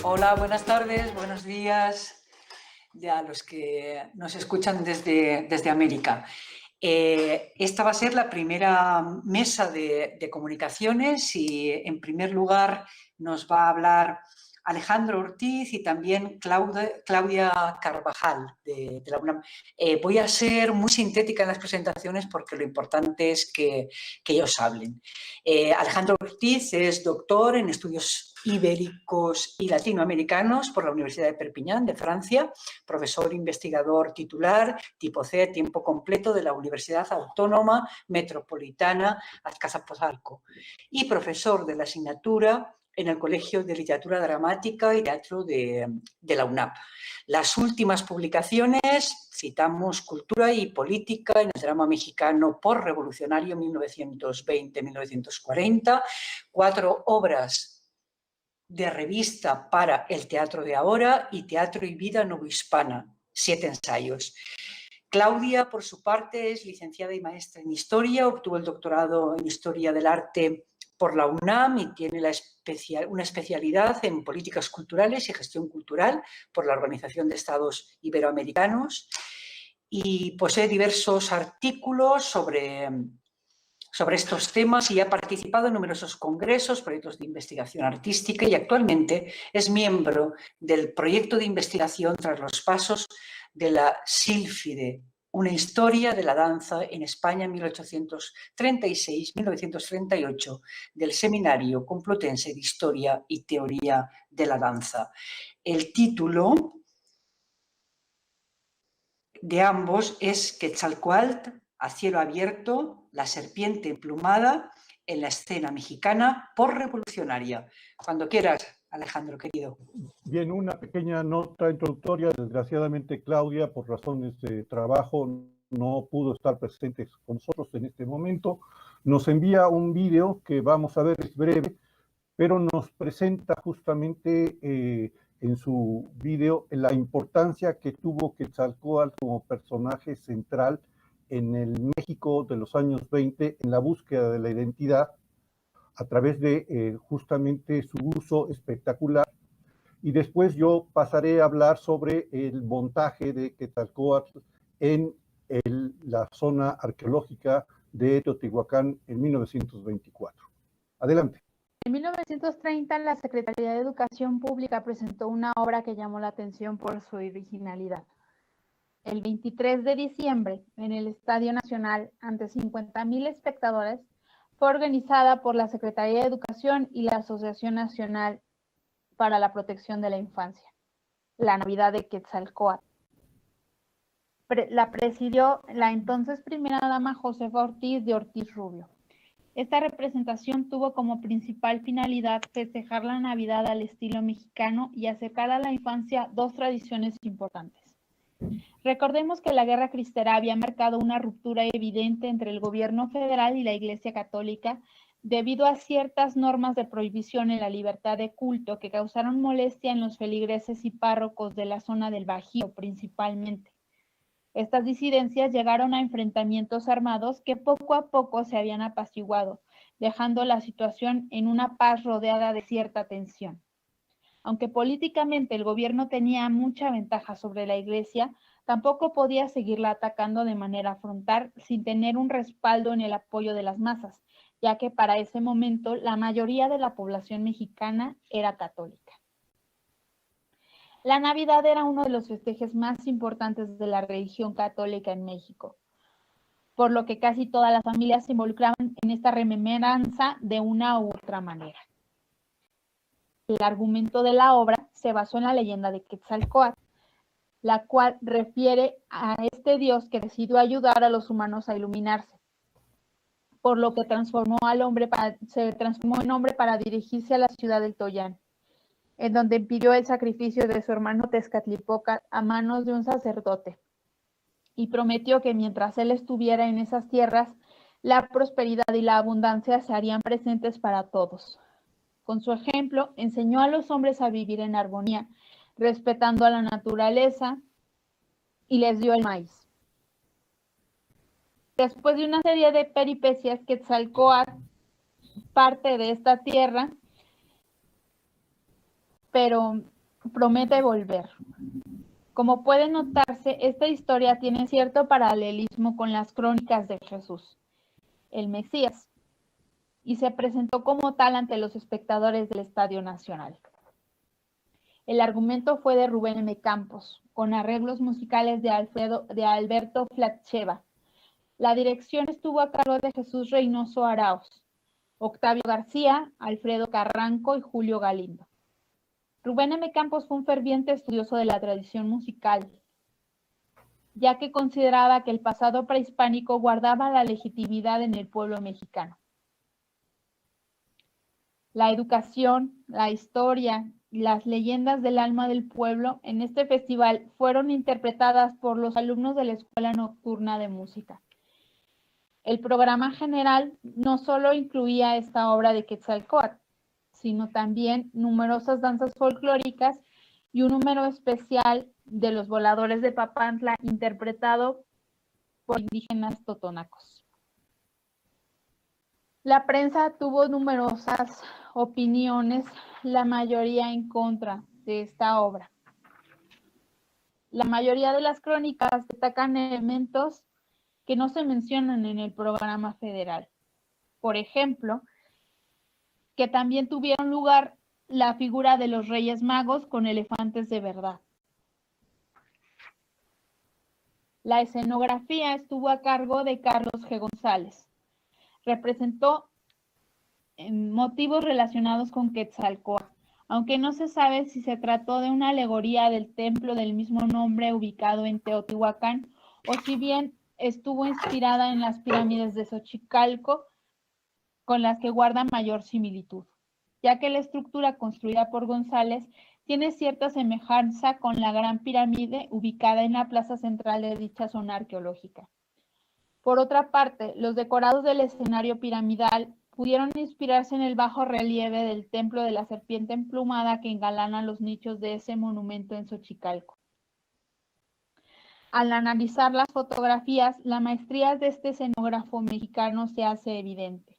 Hola, buenas tardes, buenos días a los que nos escuchan desde América. Esta va a ser la primera mesa de comunicaciones y, en primer lugar, nos va a hablar Alejandro Ortiz y también Claudia Carvajal de la UNAM. Voy a ser muy sintética en las presentaciones porque lo importante es que ellos hablen. Alejandro Ortiz es doctor en estudios ibéricos y latinoamericanos por la Universidad de Perpiñán, de Francia, profesor investigador titular, tipo C, tiempo completo de la Universidad Autónoma Metropolitana Azcapotzalco y profesor de la asignatura en el Colegio de Literatura Dramática y Teatro de la UNAP. Las últimas publicaciones, citamos Cultura y Política en el drama mexicano postrevolucionario 1920-1940, 4 obras de revista para el teatro de ahora y Teatro y Vida Novohispana, 7 ensayos. Claudia, por su parte, es licenciada y maestra en Historia, obtuvo el doctorado en Historia del Arte por la UNAM y tiene una especialidad en Políticas Culturales y Gestión Cultural por la Organización de Estados Iberoamericanos y posee diversos artículos sobre estos temas y ha participado en numerosos congresos, proyectos de investigación artística y actualmente es miembro del proyecto de investigación Tras los pasos de la sílfide, una historia de la danza en España 1836-1938 del Seminario Complutense de Historia y Teoría de la Danza. El título de ambos es Quetzalcóatl a cielo abierto, la serpiente emplumada en la escena mexicana postrevolucionaria. Cuando quieras, Alejandro, querido. Bien, una pequeña nota introductoria. Desgraciadamente, Claudia, por razones de trabajo, no pudo estar presente con nosotros en este momento. Nos envía un video que vamos a ver, es breve, pero nos presenta justamente en su video la importancia que tuvo Quetzalcóatl como personaje central en el México de los años 20 en la búsqueda de la identidad a través de justamente su uso espectacular. Y después yo pasaré a hablar sobre el montaje de Quetzalcóatl en la zona arqueológica de Teotihuacán en 1924. Adelante. En 1930, la Secretaría de Educación Pública presentó una obra que llamó la atención por su originalidad. El 23 de diciembre, en el Estadio Nacional, ante 50,000 espectadores, fue organizada por la Secretaría de Educación y la Asociación Nacional para la Protección de la Infancia, la Navidad de Quetzalcóatl. La presidió la entonces primera dama Josefa Ortiz de Ortiz Rubio. Esta representación tuvo como principal finalidad festejar la Navidad al estilo mexicano y acercar a la infancia dos tradiciones importantes. Recordemos que la Guerra Cristera había marcado una ruptura evidente entre el gobierno federal y la Iglesia Católica debido a ciertas normas de prohibición en la libertad de culto que causaron molestia en los feligreses y párrocos de la zona del Bajío principalmente. Estas disidencias llegaron a enfrentamientos armados que poco a poco se habían apaciguado, dejando la situación en una paz rodeada de cierta tensión. Aunque políticamente el gobierno tenía mucha ventaja sobre la Iglesia, tampoco podía seguirla atacando de manera frontal sin tener un respaldo en el apoyo de las masas, ya que para ese momento la mayoría de la población mexicana era católica. La Navidad era uno de los festejos más importantes de la religión católica en México, por lo que casi todas las familias se involucraban en esta remembranza de una u otra manera. El argumento de la obra se basó en la leyenda de Quetzalcóatl, la cual refiere a este dios que decidió ayudar a los humanos a iluminarse, por lo que se transformó en hombre para dirigirse a la ciudad del Toyán, en donde pidió el sacrificio de su hermano Tezcatlipoca a manos de un sacerdote, y prometió que mientras él estuviera en esas tierras, la prosperidad y la abundancia se harían presentes para todos. Con su ejemplo, enseñó a los hombres a vivir en armonía, respetando a la naturaleza, y les dio el maíz. Después de una serie de peripecias, Quetzalcóatl parte de esta tierra, pero promete volver. Como puede notarse, esta historia tiene cierto paralelismo con las crónicas de Jesús, el Mesías, y se presentó como tal ante los espectadores del Estadio Nacional. El argumento fue de Rubén M. Campos, con arreglos musicales de Alberto Flatcheva. La dirección estuvo a cargo de Jesús Reynoso Arauz, Octavio García, Alfredo Carranco y Julio Galindo. Rubén M. Campos fue un ferviente estudioso de la tradición musical, ya que consideraba que el pasado prehispánico guardaba la legitimidad en el pueblo mexicano. La educación, la historia y las leyendas del alma del pueblo en este festival fueron interpretadas por los alumnos de la Escuela Nocturna de Música. El programa general no solo incluía esta obra de Quetzalcóatl, sino también numerosas danzas folclóricas y un número especial de los voladores de Papantla interpretado por indígenas totonacos. La prensa tuvo numerosas opiniones, la mayoría en contra de esta obra. La mayoría de las crónicas destacan elementos que no se mencionan en el programa federal. Por ejemplo, que también tuvieron lugar la figura de los Reyes Magos con elefantes de verdad. La escenografía estuvo a cargo de Carlos G. González. Representó motivos relacionados con Quetzalcóatl, aunque no se sabe si se trató de una alegoría del templo del mismo nombre ubicado en Teotihuacán o si bien estuvo inspirada en las pirámides de Xochicalco, con las que guarda mayor similitud, ya que la estructura construida por González tiene cierta semejanza con la Gran Pirámide ubicada en la plaza central de dicha zona arqueológica. Por otra parte, los decorados del escenario piramidal pudieron inspirarse en el bajo relieve del templo de la serpiente emplumada que engalana los nichos de ese monumento en Xochicalco. Al analizar las fotografías, la maestría de este escenógrafo mexicano se hace evidente.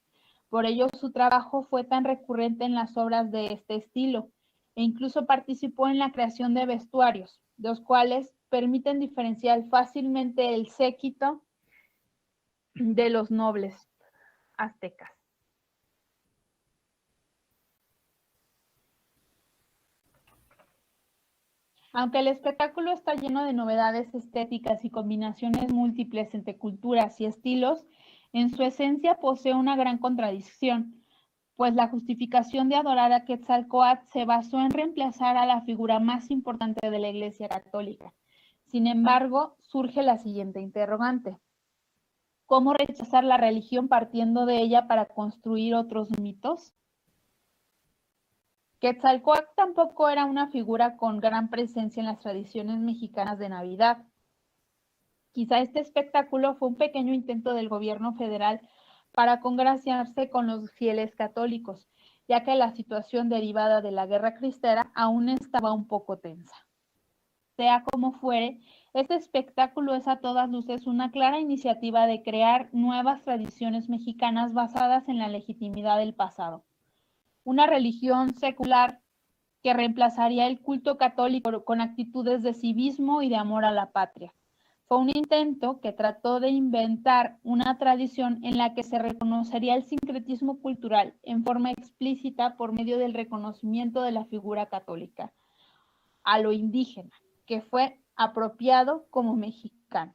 Por ello, su trabajo fue tan recurrente en las obras de este estilo, e incluso participó en la creación de vestuarios, los cuales permiten diferenciar fácilmente el séquito de los nobles aztecas. Aunque el espectáculo está lleno de novedades estéticas y combinaciones múltiples entre culturas y estilos, en su esencia posee una gran contradicción, pues la justificación de adorar a Quetzalcóatl se basó en reemplazar a la figura más importante de la Iglesia Católica. Sin embargo, surge la siguiente interrogante: ¿cómo rechazar la religión partiendo de ella para construir otros mitos? Quetzalcóatl tampoco era una figura con gran presencia en las tradiciones mexicanas de Navidad. Quizá este espectáculo fue un pequeño intento del gobierno federal para congraciarse con los fieles católicos, ya que la situación derivada de la Guerra Cristera aún estaba un poco tensa. Sea como fuere, este espectáculo es a todas luces una clara iniciativa de crear nuevas tradiciones mexicanas basadas en la legitimidad del pasado. Una religión secular que reemplazaría el culto católico con actitudes de civismo y de amor a la patria. Fue un intento que trató de inventar una tradición en la que se reconocería el sincretismo cultural en forma explícita por medio del reconocimiento de la figura católica a lo indígena, que fue apropiado como mexicano.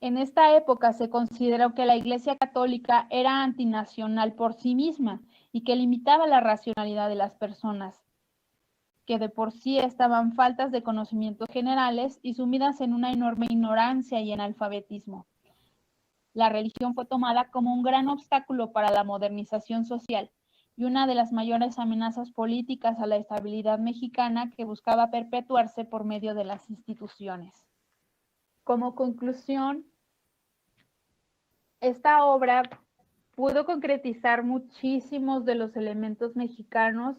En esta época se consideró que la Iglesia Católica era antinacional por sí misma y que limitaba la racionalidad de las personas, que de por sí estaban faltas de conocimientos generales y sumidas en una enorme ignorancia y analfabetismo. La religión fue tomada como un gran obstáculo para la modernización social y una de las mayores amenazas políticas a la estabilidad mexicana que buscaba perpetuarse por medio de las instituciones. Como conclusión, esta obra pudo concretizar muchísimos de los elementos mexicanos,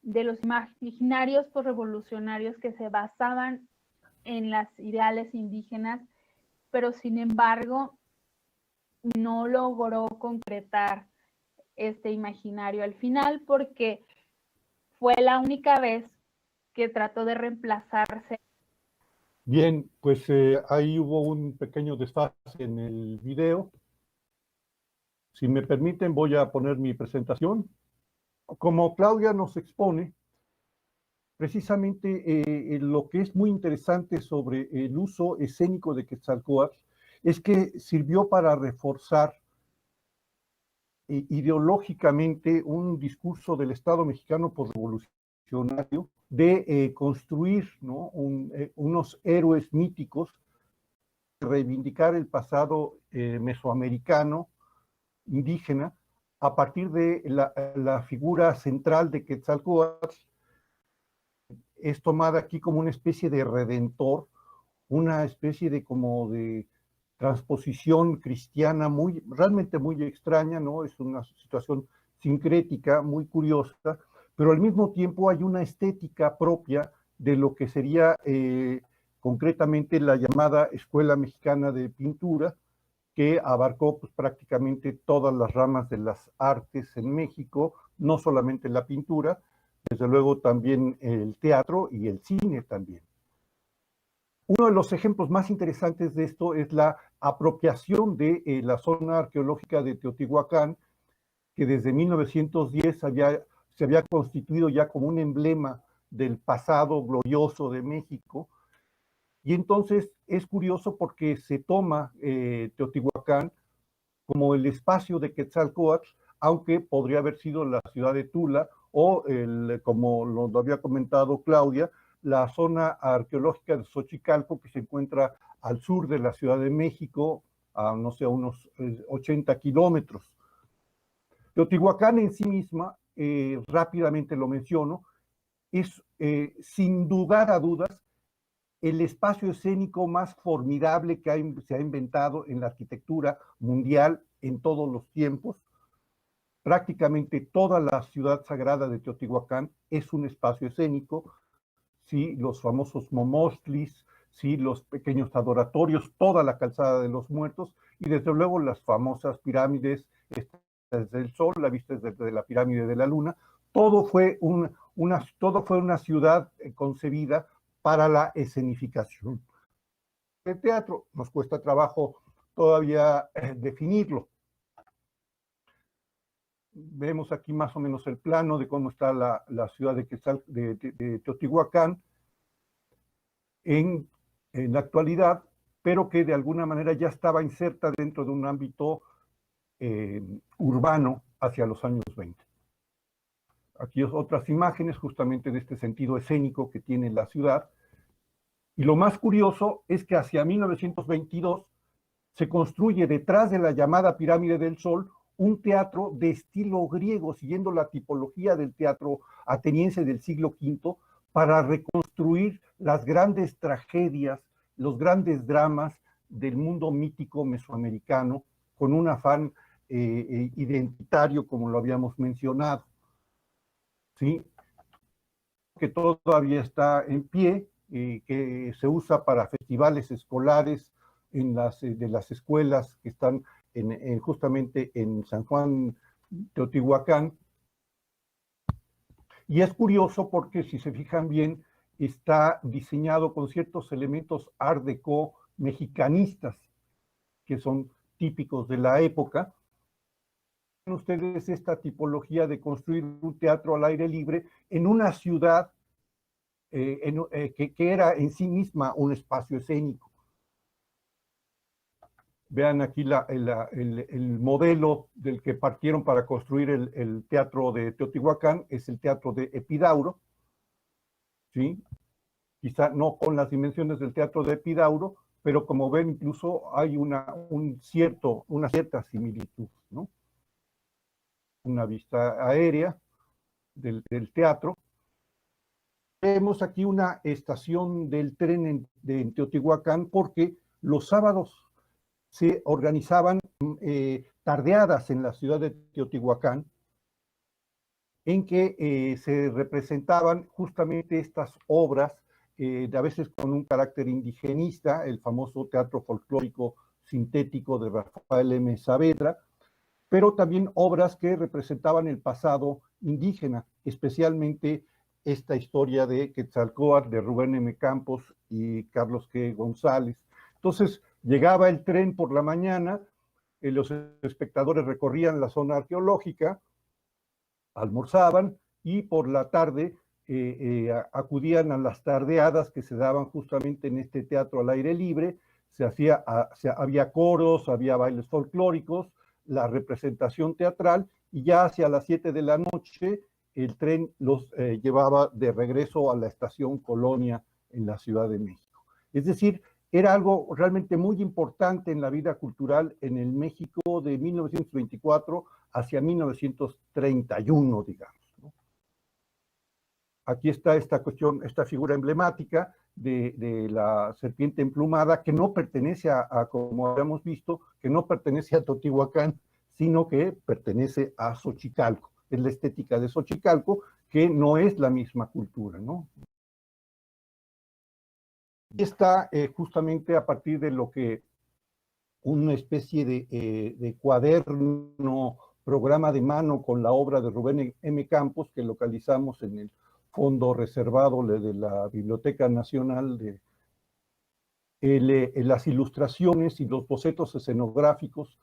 de los imaginarios posrevolucionarios que se basaban en las ideales indígenas, pero sin embargo no logró concretar este imaginario al final, porque fue la única vez que trató de reemplazarse. Bien, pues ahí hubo un pequeño desfase en el video. Si me permiten, voy a poner mi presentación. Como Claudia nos expone, precisamente lo que es muy interesante sobre el uso escénico de Quetzalcóatl es que sirvió para reforzar ideológicamente un discurso del Estado mexicano posrevolucionario de construir, ¿no?, unos héroes míticos, reivindicar el pasado mesoamericano, indígena, a partir de la figura central de Quetzalcóatl. Es tomada aquí como una especie de redentor, una especie de como de transposición cristiana realmente muy extraña, ¿no? Es una situación sincrética, muy curiosa, pero al mismo tiempo hay una estética propia de lo que sería concretamente la llamada Escuela Mexicana de Pintura, que abarcó pues, prácticamente todas las ramas de las artes en México, no solamente la pintura, desde luego también el teatro y el cine también. Uno de los ejemplos más interesantes de esto es la apropiación de la zona arqueológica de Teotihuacán, que desde 1910 se había constituido ya como un emblema del pasado glorioso de México. Y entonces es curioso porque se toma Teotihuacán como el espacio de Quetzalcóatl, aunque podría haber sido la ciudad de Tula o, como lo había comentado Claudia, la zona arqueológica de Xochicalco, que se encuentra al sur de la Ciudad de México, a no sé, a unos 80 kilómetros. Teotihuacán en sí misma, rápidamente lo menciono, es sin lugar a dudas el espacio escénico más formidable que se ha inventado en la arquitectura mundial en todos los tiempos. Prácticamente toda la ciudad sagrada de Teotihuacán es un espacio escénico. Sí, los famosos momostlis, sí, los pequeños adoratorios, toda la calzada de los muertos y desde luego las famosas pirámides desde el sol, la vista desde la pirámide de la luna. Todo fue una ciudad concebida para la escenificación. El teatro nos cuesta trabajo todavía definirlo. Vemos aquí más o menos el plano de cómo está la ciudad de Teotihuacán en la actualidad, pero que de alguna manera ya estaba inserta dentro de un ámbito urbano hacia los años 20. Aquí otras imágenes justamente de este sentido escénico que tiene la ciudad. Y lo más curioso es que hacia 1922 se construye detrás de la llamada Pirámide del Sol un teatro de estilo griego, siguiendo la tipología del teatro ateniense del siglo V, para reconstruir las grandes tragedias, los grandes dramas del mundo mítico mesoamericano, con un afán identitario, como lo habíamos mencionado. ¿Sí? Que todavía está en pie, que se usa para festivales escolares de las escuelas que están justamente en San Juan Teotihuacán. Y es curioso porque, si se fijan bien, está diseñado con ciertos elementos art déco mexicanistas, que son típicos de la época. Ustedes esta tipología de construir un teatro al aire libre en una ciudad que era en sí misma un espacio escénico. Vean aquí el modelo del que partieron para construir el teatro de Teotihuacán, es el teatro de Epidauro, ¿sí? Quizá no con las dimensiones del teatro de Epidauro, pero como ven incluso hay una cierta similitud, ¿no? Una vista aérea del teatro. Vemos aquí una estación del tren en Teotihuacán porque los sábados se organizaban tardeadas en la ciudad de Teotihuacán en que se representaban justamente estas obras, a veces con un carácter indigenista, el famoso teatro folclórico sintético de Rafael M. Saavedra, pero también obras que representaban el pasado indígena, especialmente esta historia de Quetzalcóatl, de Rubén M. Campos y Carlos G. González. Entonces, llegaba el tren por la mañana, los espectadores recorrían la zona arqueológica, almorzaban y por la tarde acudían a las tardeadas que se daban justamente en este teatro al aire libre. Había coros, había bailes folclóricos, la representación teatral, y ya hacia las 7 de la noche el tren los llevaba de regreso a la estación Colonia en la Ciudad de México. Es decir, era algo realmente muy importante en la vida cultural en el México de 1924 hacia 1931, digamos, ¿no? Aquí está esta cuestión, esta figura emblemática de la serpiente emplumada, que no pertenece como habíamos visto, que no pertenece a Teotihuacán, sino que pertenece a Xochicalco. Es la estética de Xochicalco, que no es la misma cultura, ¿no? Está justamente a partir de lo que una especie de cuaderno, programa de mano con la obra de Rubén M. Campos, que localizamos en el fondo reservado de la Biblioteca Nacional, las ilustraciones y los bocetos escenográficos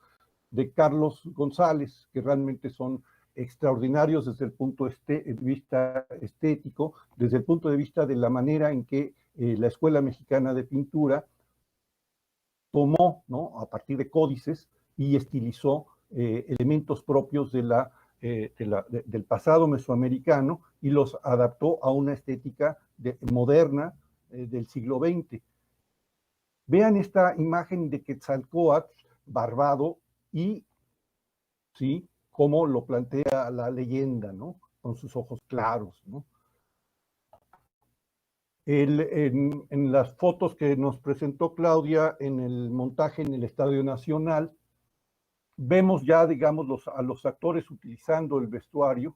de Carlos González, que realmente son extraordinarios desde el punto de vista estético, desde el punto de vista de la manera en que la Escuela Mexicana de Pintura tomó, ¿no?, a partir de códices y estilizó elementos propios del pasado mesoamericano y los adaptó a una estética moderna del siglo XX. Vean esta imagen de Quetzalcóatl barbado y, sí, cómo lo plantea la leyenda, ¿no?, con sus ojos claros, ¿no? En las fotos que nos presentó Claudia en el montaje en el Estadio Nacional, vemos ya, digamos, a los actores utilizando el vestuario,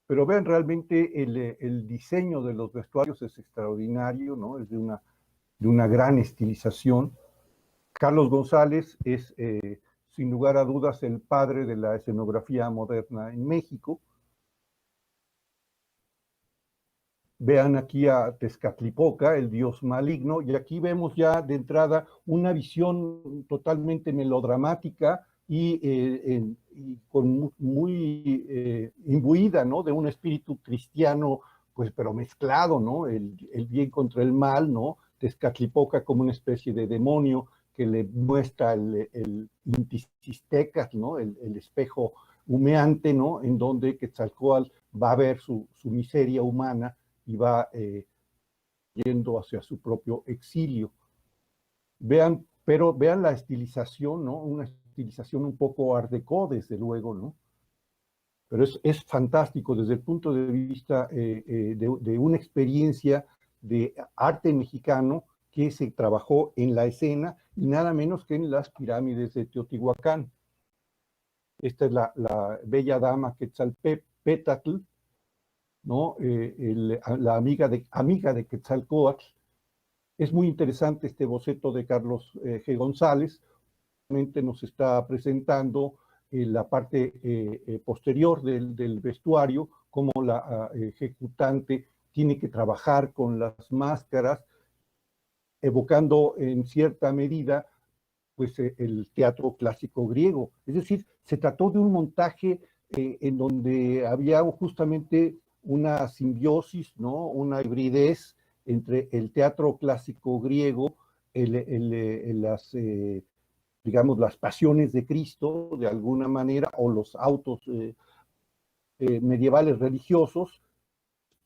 pero vean, realmente el diseño de los vestuarios es extraordinario, ¿no? Es de una gran estilización. Carlos González es, sin lugar a dudas, el padre de la escenografía moderna en México. Vean aquí a Tezcatlipoca, el dios maligno, y aquí vemos ya de entrada una visión totalmente melodramática y muy imbuida, ¿no?, de un espíritu cristiano, pues, pero mezclado, ¿no?, el bien contra el mal, ¿no? Tezcatlipoca como una especie de demonio que le muestra el Intisistecas, ¿no?, el espejo humeante, ¿no?, en donde Quetzalcóatl va a ver su miseria humana y va yendo hacia su propio exilio. Pero vean la estilización, ¿no? Una estilización un poco art déco, desde luego, ¿no? Pero es fantástico desde el punto de vista de una experiencia de arte mexicano que se trabajó en la escena y nada menos que en las pirámides de Teotihuacán. Esta es la bella dama Quetzalpétatl, ¿no? La amiga de Quetzalcóatl. Es muy interesante este boceto de Carlos G. González. Realmente nos está presentando la parte posterior del vestuario, cómo la ejecutante tiene que trabajar con las máscaras, evocando en cierta medida pues el teatro clásico griego. Es decir, se trató de un montaje en donde había justamente una simbiosis, ¿no?, una hibridez entre el teatro clásico griego, digamos, las pasiones de Cristo, de alguna manera, o los autos medievales religiosos,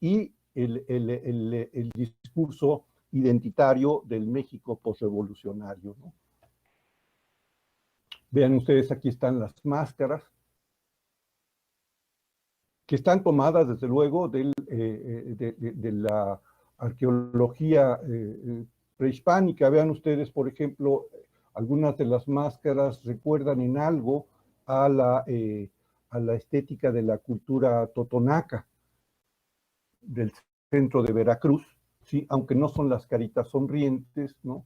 y el discurso identitario del México posrevolucionario, ¿no? Vean ustedes, aquí están las máscaras, que están tomadas, desde luego, de la arqueología prehispánica. Vean ustedes, por ejemplo, algunas de las máscaras recuerdan en algo a la estética de la cultura totonaca del centro de Veracruz, ¿sí?, aunque no son las caritas sonrientes, ¿no?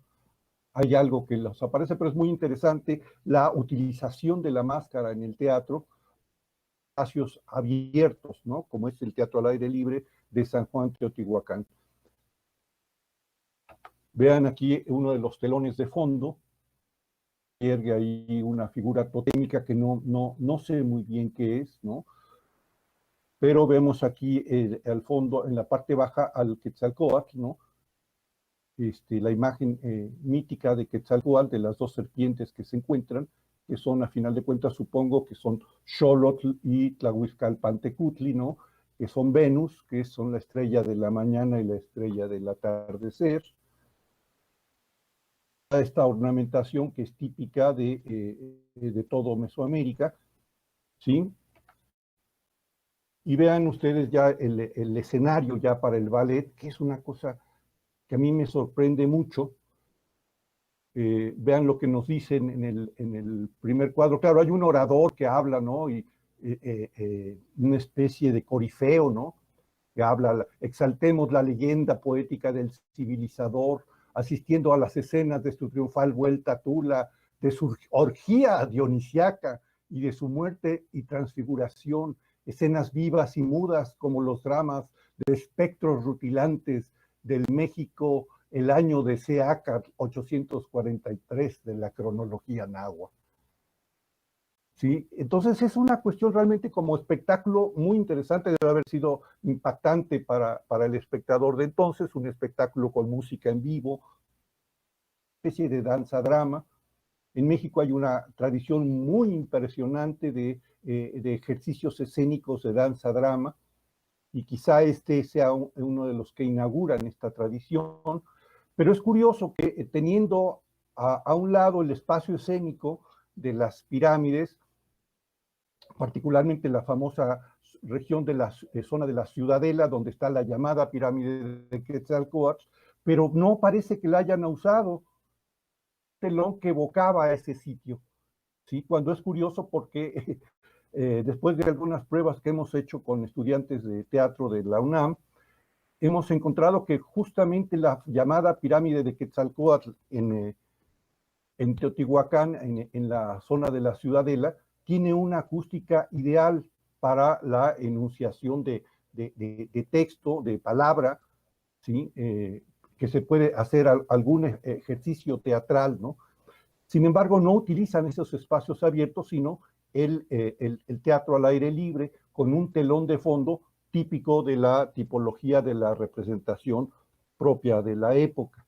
hay algo que los aparece, pero es muy interesante la utilización de la máscara en el teatro, espacios abiertos, ¿no? Como es el Teatro al Aire Libre de San Juan Teotihuacán. Vean aquí uno de los telones de fondo, ergue ahí una figura totémica que no sé muy bien qué es, ¿no? Pero vemos aquí al fondo, en la parte baja, al Quetzalcóatl, ¿no? La imagen mítica de Quetzalcóatl, de las dos serpientes que se encuentran, que son, a final de cuentas, supongo que son Xolotl y Tlahuizcalpantecutli, ¿no? Que son Venus, que son la estrella de la mañana y la estrella del atardecer. Esta ornamentación que es típica de todo Mesoamérica, ¿sí? Y vean ustedes ya el escenario ya para el ballet, que es una cosa que a mí me sorprende mucho. Vean lo que nos dicen en el primer cuadro. Claro, hay un orador que habla, ¿no? Y una especie de corifeo, ¿no? Que habla, exaltemos la leyenda poética del civilizador, asistiendo a las escenas de su triunfal vuelta a Tula, de su orgía dionisiaca y de su muerte y transfiguración, escenas vivas y mudas como los dramas de espectros rutilantes del México, el año de Seaca 843 de la cronología náhuatl. ¿Sí? Entonces es una cuestión realmente como espectáculo muy interesante, debe haber sido impactante para el espectador de entonces, un espectáculo con música en vivo, una especie de danza-drama. En México hay una tradición muy impresionante de ejercicios escénicos de danza-drama, y quizá este sea uno de los que inauguran esta tradición, pero es curioso que teniendo a un lado el espacio escénico de las pirámides, particularmente la famosa región de la zona de la Ciudadela, donde está la llamada pirámide de Quetzalcóatl, pero no parece que la hayan usado, telón que evocaba a ese sitio, ¿sí? Cuando es curioso porque después de algunas pruebas que hemos hecho con estudiantes de teatro de la UNAM, hemos encontrado que justamente la llamada pirámide de Quetzalcóatl en Teotihuacán, en la zona de la Ciudadela, tiene una acústica ideal para la enunciación de texto, de palabra, ¿sí? Que se puede hacer algún ejercicio teatral, ¿no? Sin embargo, no utilizan esos espacios abiertos, sino el teatro al aire libre, con un telón de fondo típico de la tipología de la representación propia de la época.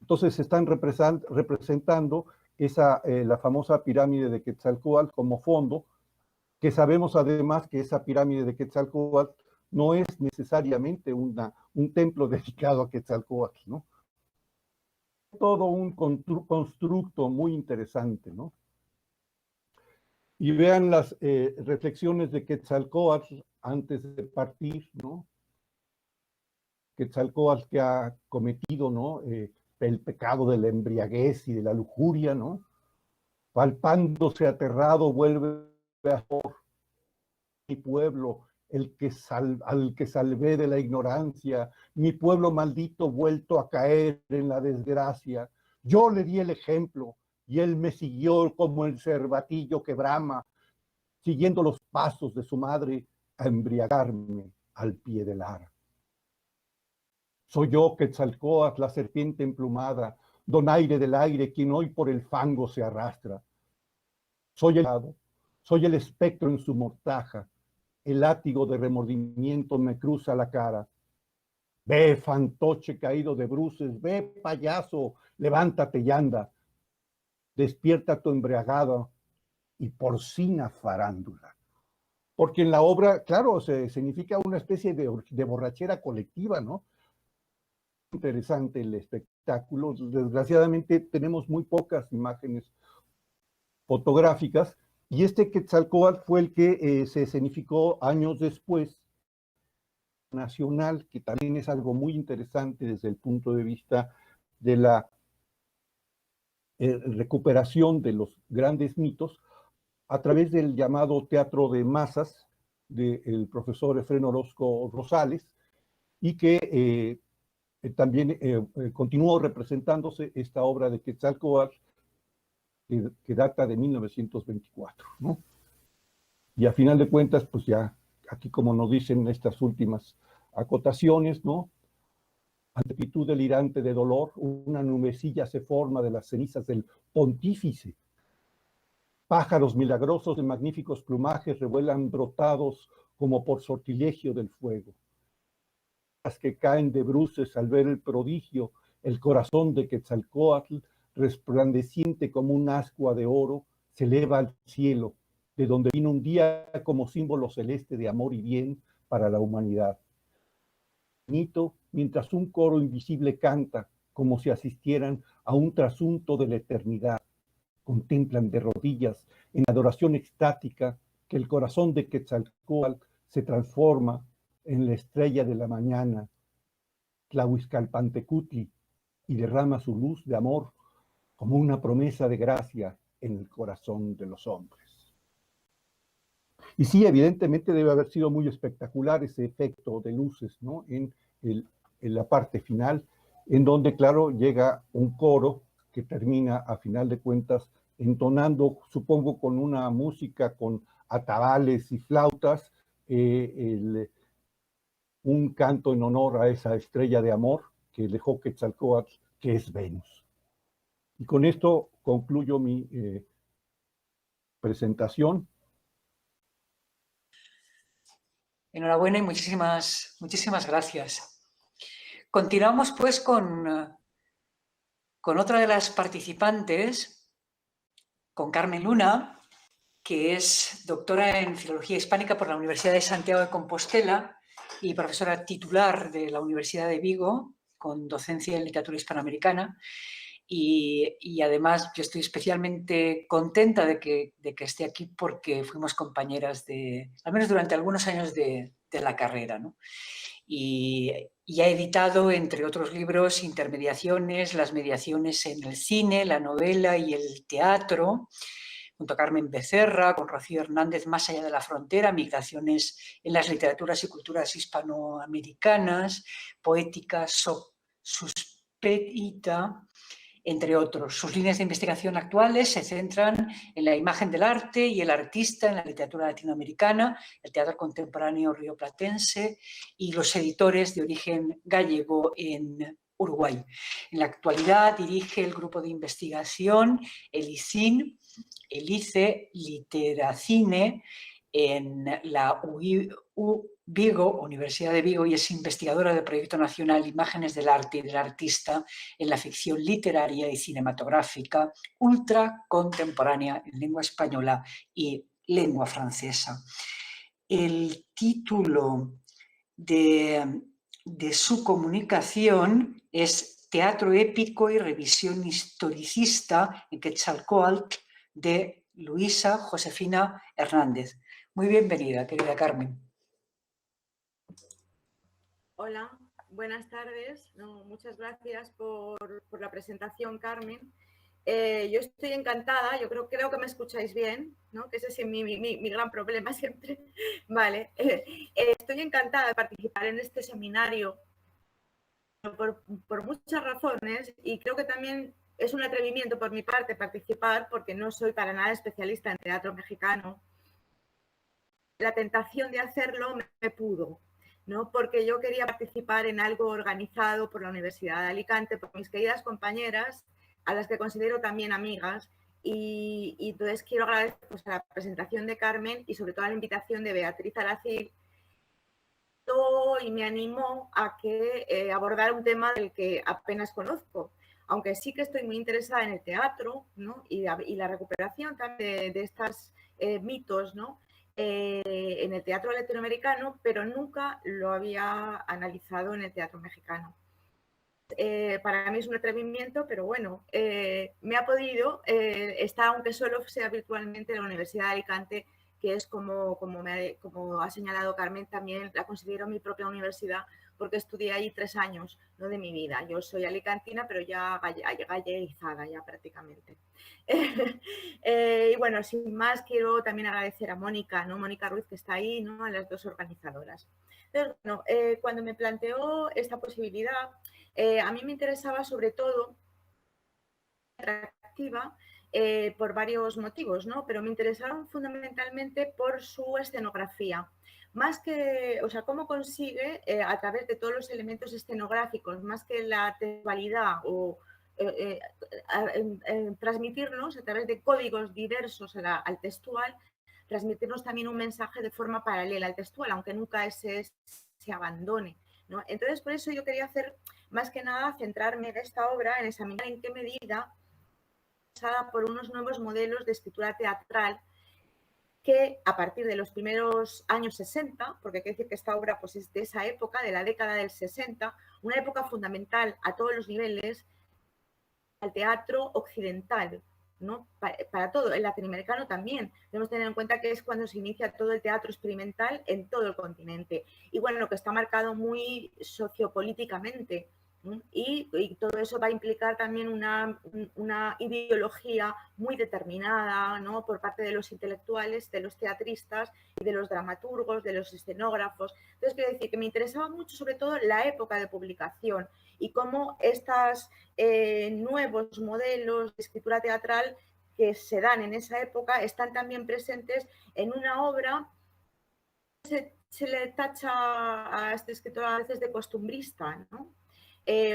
Entonces están representando la famosa pirámide de Quetzalcóatl como fondo, que sabemos además que esa pirámide de Quetzalcóatl no es necesariamente un templo dedicado a Quetzalcóatl, ¿no? Todo un constructo muy interesante, ¿no? Y vean las reflexiones de Quetzalcóatl antes de partir, ¿no? Quetzalcóatl que ha cometido, ¿no? El pecado de la embriaguez y de la lujuria, ¿no? Palpándose aterrado, vuelve a mi pueblo, al que salvé de la ignorancia, mi pueblo maldito vuelto a caer en la desgracia. Yo le di el ejemplo y él me siguió como el cervatillo que brama, siguiendo los pasos de su madre a embriagarme al pie del ara. Soy yo, Quetzalcóatl, la serpiente emplumada, donaire del aire, quien hoy por el fango se arrastra. Soy el espectro en su mortaja, el látigo de remordimiento me cruza la cara. Ve, fantoche caído de bruces, ve, payaso, levántate y anda. Despierta tu embriagado y porcina farándula. Porque en la obra, claro, se significa una especie de borrachera colectiva, ¿no? Interesante el espectáculo. Desgraciadamente tenemos muy pocas imágenes fotográficas, y este Quetzalcóatl fue el que se escenificó años después, nacional, que también es algo muy interesante desde el punto de vista de la recuperación de los grandes mitos, a través del llamado teatro de masas del profesor Efrén Orozco Rosales, y que también continuó representándose esta obra de Quetzalcóatl que data de 1924, ¿no? Y a final de cuentas, pues ya, aquí como nos dicen estas últimas acotaciones, ¿no? Ante actitud delirante de dolor, una nubecilla se forma de las cenizas del pontífice. Pájaros milagrosos de magníficos plumajes revuelan brotados como por sortilegio del fuego. Las que caen de bruces al ver el prodigio, el corazón de Quetzalcóatl, resplandeciente como un ascua de oro, se eleva al cielo, de donde vino un día como símbolo celeste de amor y bien para la humanidad. Mientras un coro invisible canta, como si asistieran a un trasunto de la eternidad, contemplan de rodillas en adoración extática que el corazón de Quetzalcóatl se transforma en la estrella de la mañana, Tlahuizcalpantecutli, y derrama su luz de amor como una promesa de gracia en el corazón de los hombres. Y sí, evidentemente debe haber sido muy espectacular ese efecto de luces, ¿no? En la parte final, en donde, claro, llega un coro que termina, a final de cuentas, entonando, supongo, con una música con atabales y flautas, un canto en honor a esa estrella de amor que dejó Quetzalcóatl, que es Venus. Y con esto concluyo mi presentación. Enhorabuena y muchísimas gracias. Continuamos pues con otra de las participantes, con Carmen Luna, que es doctora en Filología Hispánica por la Universidad de Santiago de Compostela y profesora titular de la Universidad de Vigo, con docencia en literatura hispanoamericana. Y además yo estoy especialmente contenta de que esté aquí porque fuimos compañeras al menos durante algunos años de la carrera, ¿no? Y ha editado, entre otros libros, Intermediaciones, las mediaciones en el cine, la novela y el teatro, junto a Carmen Becerra, con Rocío Hernández, Más allá de la frontera, migraciones en las literaturas y culturas hispanoamericanas, Poética Suspecta, entre otros. Sus líneas de investigación actuales se centran en la imagen del arte y el artista en la literatura latinoamericana, el teatro contemporáneo rioplatense y los editores de origen gallego en Uruguay. En la actualidad dirige el grupo de investigación, el ICIN, el ICE Literacine, en la Vigo, Universidad de Vigo, y es investigadora del Proyecto Nacional Imágenes del Arte y del Artista en la ficción literaria y cinematográfica ultracontemporánea en lengua española y lengua francesa. El título de su comunicación es Teatro épico y revisión historicista en Quetzalcóatl, de Luisa Josefina Hernández. Muy bienvenida, querida Carmen. Hola, buenas tardes. Muchas gracias por la presentación, Carmen. Yo estoy encantada, yo creo que me escucháis bien, ¿no? Que ese es mi gran problema siempre. Vale, estoy encantada de participar en este seminario por muchas razones, y creo que también es un atrevimiento por mi parte participar porque no soy para nada especialista en teatro mexicano. La tentación de hacerlo me pudo, ¿no? Porque yo quería participar en algo organizado por la Universidad de Alicante, por mis queridas compañeras, a las que considero también amigas, y entonces quiero agradecer, pues, a la presentación de Carmen y sobre todo a la invitación de Beatriz Aracil, y me animó a que abordara un tema del que apenas conozco, aunque sí que estoy muy interesada en el teatro, ¿no? y la recuperación también de estos mitos, ¿no? En el teatro latinoamericano, pero nunca lo había analizado en el teatro mexicano. Para mí es un atrevimiento, pero bueno, me ha podido, está, aunque solo sea virtualmente, en la Universidad de Alicante, que es como ha señalado Carmen, también la considero mi propia universidad, porque estudié allí 3 años, ¿no?, de mi vida. Yo soy alicantina, pero ya galleguizada ya prácticamente. Y bueno, sin más, quiero también agradecer a Mónica, ¿no? Mónica Ruiz, que está ahí, ¿no?, a las dos organizadoras. Entonces, bueno, cuando me planteó esta posibilidad, a mí me interesaba sobre todo atractiva por varios motivos, ¿no? Pero me interesaron fundamentalmente por su escenografía. Más que, o sea, cómo consigue a través de todos los elementos escenográficos, más que la textualidad o transmitirnos a través de códigos diversos al textual, transmitirnos también un mensaje de forma paralela al textual, aunque nunca ese se abandone, ¿no? Entonces, por eso yo quería hacer, más que nada, centrarme en esta obra, en examinar en qué medida por unos nuevos modelos de escritura teatral que a partir de los primeros años 60, porque hay que decir que esta obra pues, es de esa época, de la década del 60, una época fundamental a todos los niveles al teatro occidental, ¿no? Para todo, el latinoamericano también. Debemos tener en cuenta que es cuando se inicia todo el teatro experimental en todo el continente. Y bueno, lo que está marcado muy sociopolíticamente. Y todo eso va a implicar también una ideología muy determinada, ¿no? Por parte de los intelectuales, de los teatristas y de los dramaturgos, de los escenógrafos. Entonces, quiero decir que me interesaba mucho sobre todo la época de publicación y cómo estos nuevos modelos de escritura teatral que se dan en esa época están también presentes en una obra que se le tacha a este escritor a veces de costumbrista, ¿no?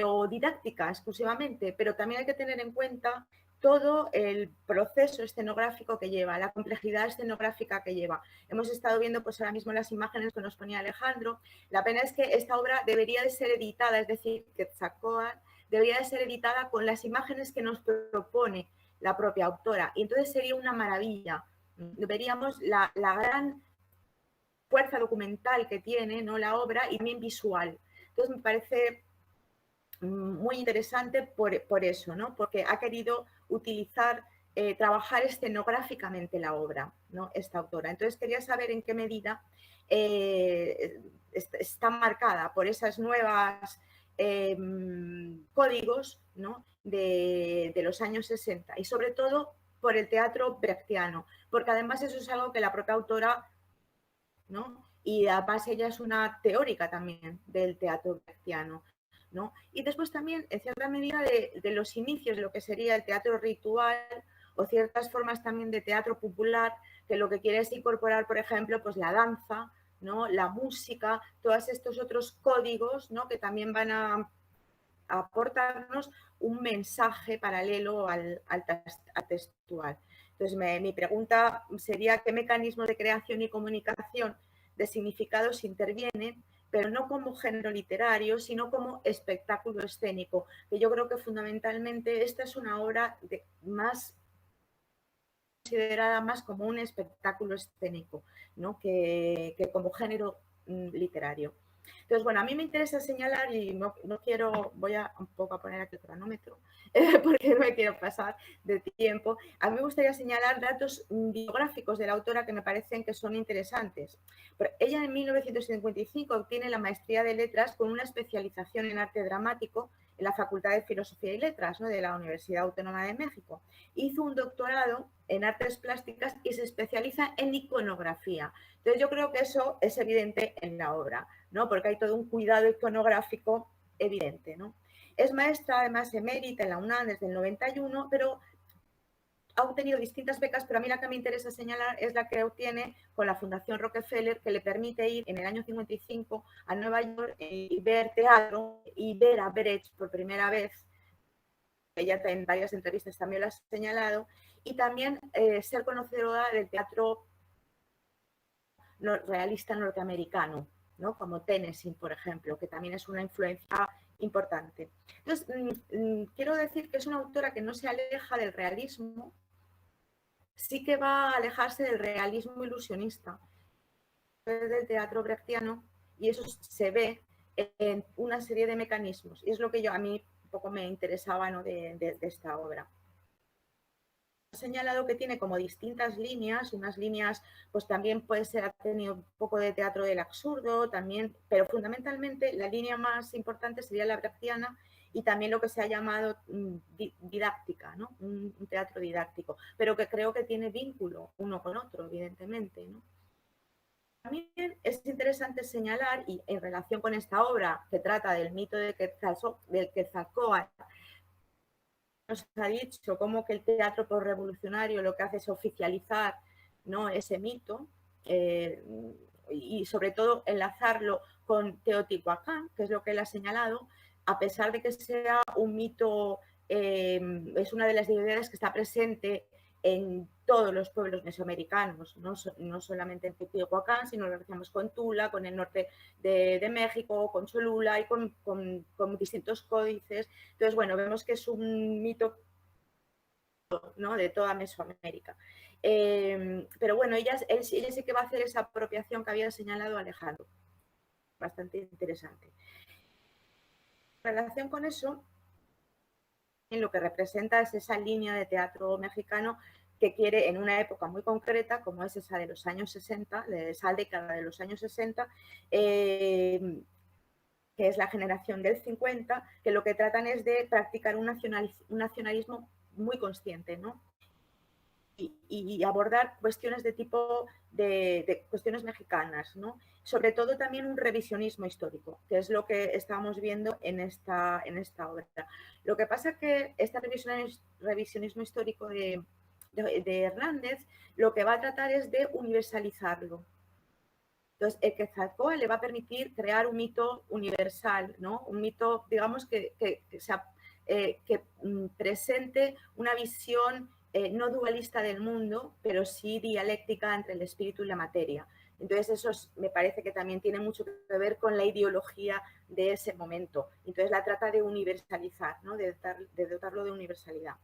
O didáctica exclusivamente, pero también hay que tener en cuenta todo el proceso escenográfico que lleva, la complejidad escenográfica que lleva. Hemos estado viendo pues ahora mismo las imágenes que nos ponía Alejandro. La pena es que esta obra debería de ser editada, es decir, que Quetzalcóatl debería de ser editada con las imágenes que nos propone la propia autora. Y entonces sería una maravilla. Veríamos la gran fuerza documental que tiene, ¿no?, la obra y también visual. Entonces me parece muy interesante por eso, ¿no? Porque ha querido utilizar, trabajar escenográficamente la obra, ¿no?, esta autora. Entonces quería saber en qué medida está marcada por esas nuevas códigos, ¿no?, de los años 60 y sobre todo por el teatro brechtiano, porque además eso es algo que la propia autora, ¿no?, y además ella es una teórica también del teatro brechtiano, ¿no? Y después también, en cierta medida, de los inicios de lo que sería el teatro ritual o ciertas formas también de teatro popular, que lo que quiere es incorporar, por ejemplo, pues la danza, ¿no?, la música, todos estos otros códigos, ¿no?, que también van a aportarnos un mensaje paralelo al textual. Entonces, mi pregunta sería ¿qué mecanismos de creación y comunicación de significados intervienen, pero no como género literario, sino como espectáculo escénico? Que yo creo que fundamentalmente esta es una obra más considerada más como un espectáculo escénico, ¿no?, que como género literario. Entonces, bueno, a mí me interesa señalar, y no quiero, voy a un poco a poner aquí el cronómetro, porque no me quiero pasar de tiempo. A mí me gustaría señalar datos biográficos de la autora que me parecen que son interesantes. Ella en 1955 obtiene la maestría de letras con una especialización en arte dramático en la Facultad de Filosofía y Letras, ¿no?, de la Universidad Autónoma de México. Hizo un doctorado en artes plásticas y se especializa en iconografía. Entonces yo creo que eso es evidente en la obra, ¿no?, porque hay todo un cuidado iconográfico evidente, ¿no? Es maestra además emérita en la UNAM desde el 91, pero ha obtenido distintas becas, pero a mí la que me interesa señalar es la que obtiene con la Fundación Rockefeller, que le permite ir en el año 55 a Nueva York y ver teatro y ver a Brecht por primera vez. Ella en varias entrevistas también lo ha señalado, y también ser conocedora del teatro realista norteamericano, ¿no?, como Tennessee, por ejemplo, que también es una influencia importante. Entonces, quiero decir que es una autora que no se aleja del realismo, sí que va a alejarse del realismo ilusionista del teatro brechtiano, y eso se ve en una serie de mecanismos, y es lo que a mí un poco me interesaba, ¿no?, de esta obra. Ha señalado que tiene como distintas líneas, unas líneas pues también puede ser, ha tenido un poco de teatro del absurdo también, pero fundamentalmente la línea más importante sería la brechtiana y también lo que se ha llamado didáctica, ¿no?, un teatro didáctico, pero que creo que tiene vínculo uno con otro, evidentemente, ¿no? también es interesante señalar, y en relación con esta obra que trata del mito de Quetzalcóatl, nos ha dicho cómo que el teatro postrevolucionario lo que hace es oficializar, ¿no?, ese mito, y sobre todo enlazarlo con Teotihuacán, que es lo que él ha señalado, a pesar de que sea un mito, es una de las divinidades que está presente en todos los pueblos mesoamericanos, no solamente en Teotihuacán, sino lo relacionamos con Tula, con el norte de México, con Cholula y con distintos códices. Entonces, bueno, vemos que es un mito, ¿no?, de toda Mesoamérica. Pero bueno, ella sí que va a hacer esa apropiación que había señalado Alejandro. Bastante interesante. En relación con eso, lo que representa es esa línea de teatro mexicano que quiere, en una época muy concreta, como es esa de los años 60, de esa década de los años 60, que es la generación del 50, que lo que tratan es de practicar un nacionalismo muy consciente, ¿no? Y abordar cuestiones de tipo de cuestiones mexicanas, ¿no? Sobre todo también un revisionismo histórico, que es lo que estamos viendo en esta obra. Lo que pasa es que este revisionismo histórico de Hernández lo que va a tratar es de universalizarlo. Entonces, el Quetzalcóatl le va a permitir crear un mito universal, ¿no? Un mito, digamos, que presente una visión no dualista del mundo, pero sí dialéctica entre el espíritu y la materia. Entonces, eso me parece que también tiene mucho que ver con la ideología de ese momento. Entonces, la trata de universalizar, ¿no?, de dotarlo de universalidad.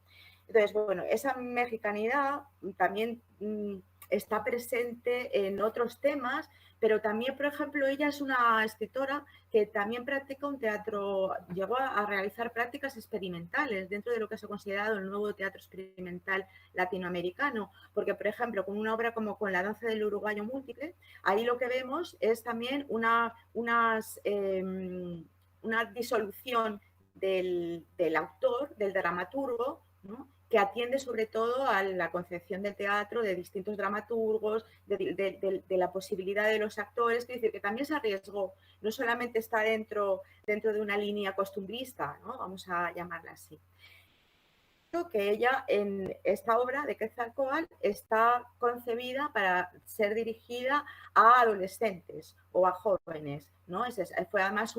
Entonces, bueno, esa mexicanidad también está presente en otros temas, pero también, por ejemplo, ella es una escritora que también practica un teatro, llegó a realizar prácticas experimentales dentro de lo que se ha considerado el nuevo teatro experimental latinoamericano, porque, por ejemplo, con una obra como con La danza del uruguayo múltiple, ahí lo que vemos es también una disolución del autor, del dramaturgo, ¿no?, que atiende sobre todo a la concepción del teatro de distintos dramaturgos, de la posibilidad de los actores, es decir, que también se arriesgó, no solamente está dentro de una línea costumbrista, ¿no?, vamos a llamarla así. Que ella, en esta obra de Quetzalcóatl, está concebida para ser dirigida a adolescentes o a jóvenes, ¿no? Fue además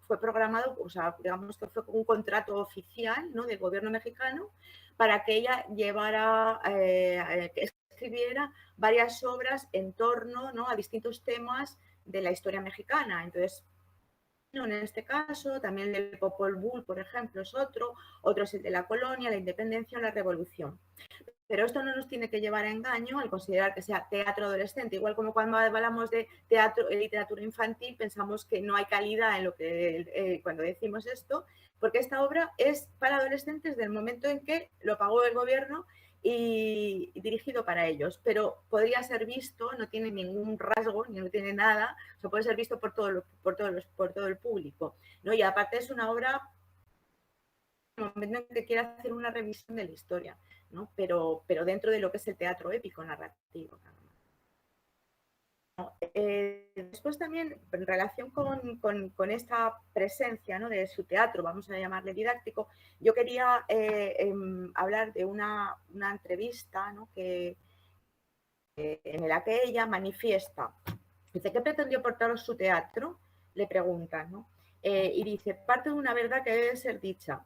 fue programado, o sea, digamos que fue un contrato oficial, ¿no?, del gobierno mexicano para que ella que escribiera varias obras en torno, ¿no?, a distintos temas de la historia mexicana. Entonces, en este caso, también el Popol Vuh, por ejemplo, es otro es el de la colonia, la independencia o la revolución. Pero esto no nos tiene que llevar a engaño al considerar que sea teatro adolescente. Igual como cuando hablamos de literatura infantil, pensamos que no hay calidad en lo que cuando decimos esto, porque esta obra es para adolescentes desde el momento en que lo pagó el gobierno y dirigido para ellos, pero podría ser visto, no tiene ningún rasgo, ni no tiene nada, o sea, puede ser visto por todo el público, ¿no? Y aparte es una obra en el momento en que quiere hacer una revisión de la historia, ¿no? Pero dentro de lo que es el teatro épico narrativo. Después también, en relación con esta presencia, ¿no?, de su teatro, vamos a llamarle didáctico, yo quería hablar de una entrevista, ¿no?, en la que ella manifiesta. Dice, ¿qué pretendió aportaros su teatro? Le preguntan, ¿no? Y dice, parte de una verdad que debe ser dicha.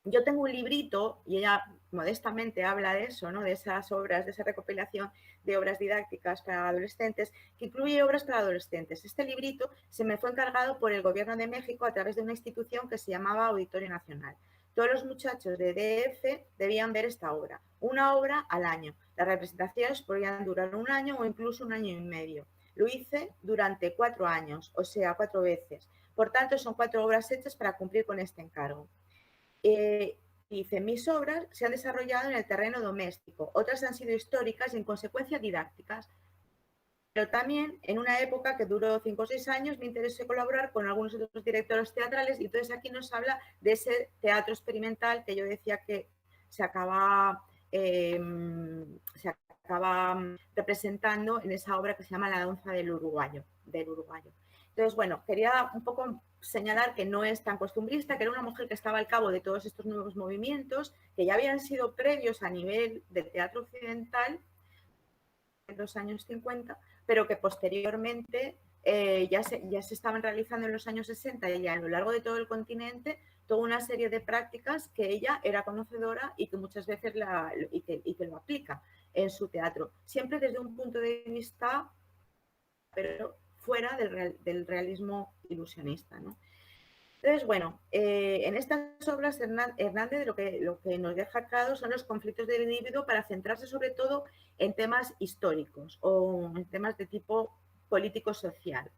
Yo tengo un librito, y ella modestamente habla de eso, ¿no?, de esas obras, de esa recopilación de obras didácticas para adolescentes, que incluye obras para adolescentes. Este librito se me fue encargado por el Gobierno de México a través de una institución que se llamaba Auditorio Nacional. Todos los muchachos de DF debían ver esta obra, una obra al año. Las representaciones podían durar un año o incluso un año y medio. Lo hice durante 4 años, o sea, 4 veces. Por tanto, son 4 obras hechas para cumplir con este encargo. Dice, mis obras se han desarrollado en el terreno doméstico, otras han sido históricas y en consecuencia didácticas. Pero también en una época que duró 5 o 6 años me interesó colaborar con algunos otros directores teatrales y entonces aquí nos habla de ese teatro experimental que yo decía que se acaba acaba representando en esa obra que se llama La danza del uruguayo. Entonces, bueno, quería un poco señalar que no es tan costumbrista, que era una mujer que estaba al cabo de todos estos nuevos movimientos, que ya habían sido previos a nivel del teatro occidental en los años 50, pero que posteriormente ya se estaban realizando en los años 60 y a lo largo de todo el continente toda una serie de prácticas que ella era conocedora y que muchas veces que lo aplica en su teatro, siempre desde un punto de vista, pero fuera del realismo ilusionista, ¿no? Entonces, bueno, en estas obras Hernández lo que nos deja claro son los conflictos del individuo para centrarse sobre todo en temas históricos o en temas de tipo político-social.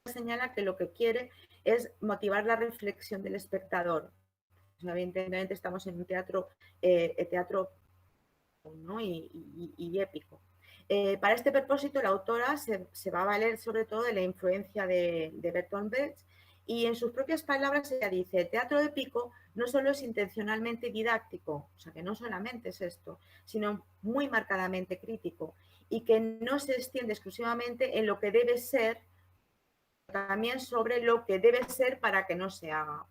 Señala que lo que quiere es motivar la reflexión del espectador. Evidentemente estamos en un teatro, ¿no? y épico. Para este propósito, la autora se va a valer sobre todo de la influencia de Bertolt Brecht. Y en sus propias palabras ella dice, el teatro épico no solo es intencionalmente didáctico, o sea que no solamente es esto, sino muy marcadamente crítico y que no se extiende exclusivamente en lo que debe ser, también sobre lo que debe ser para que no se haga.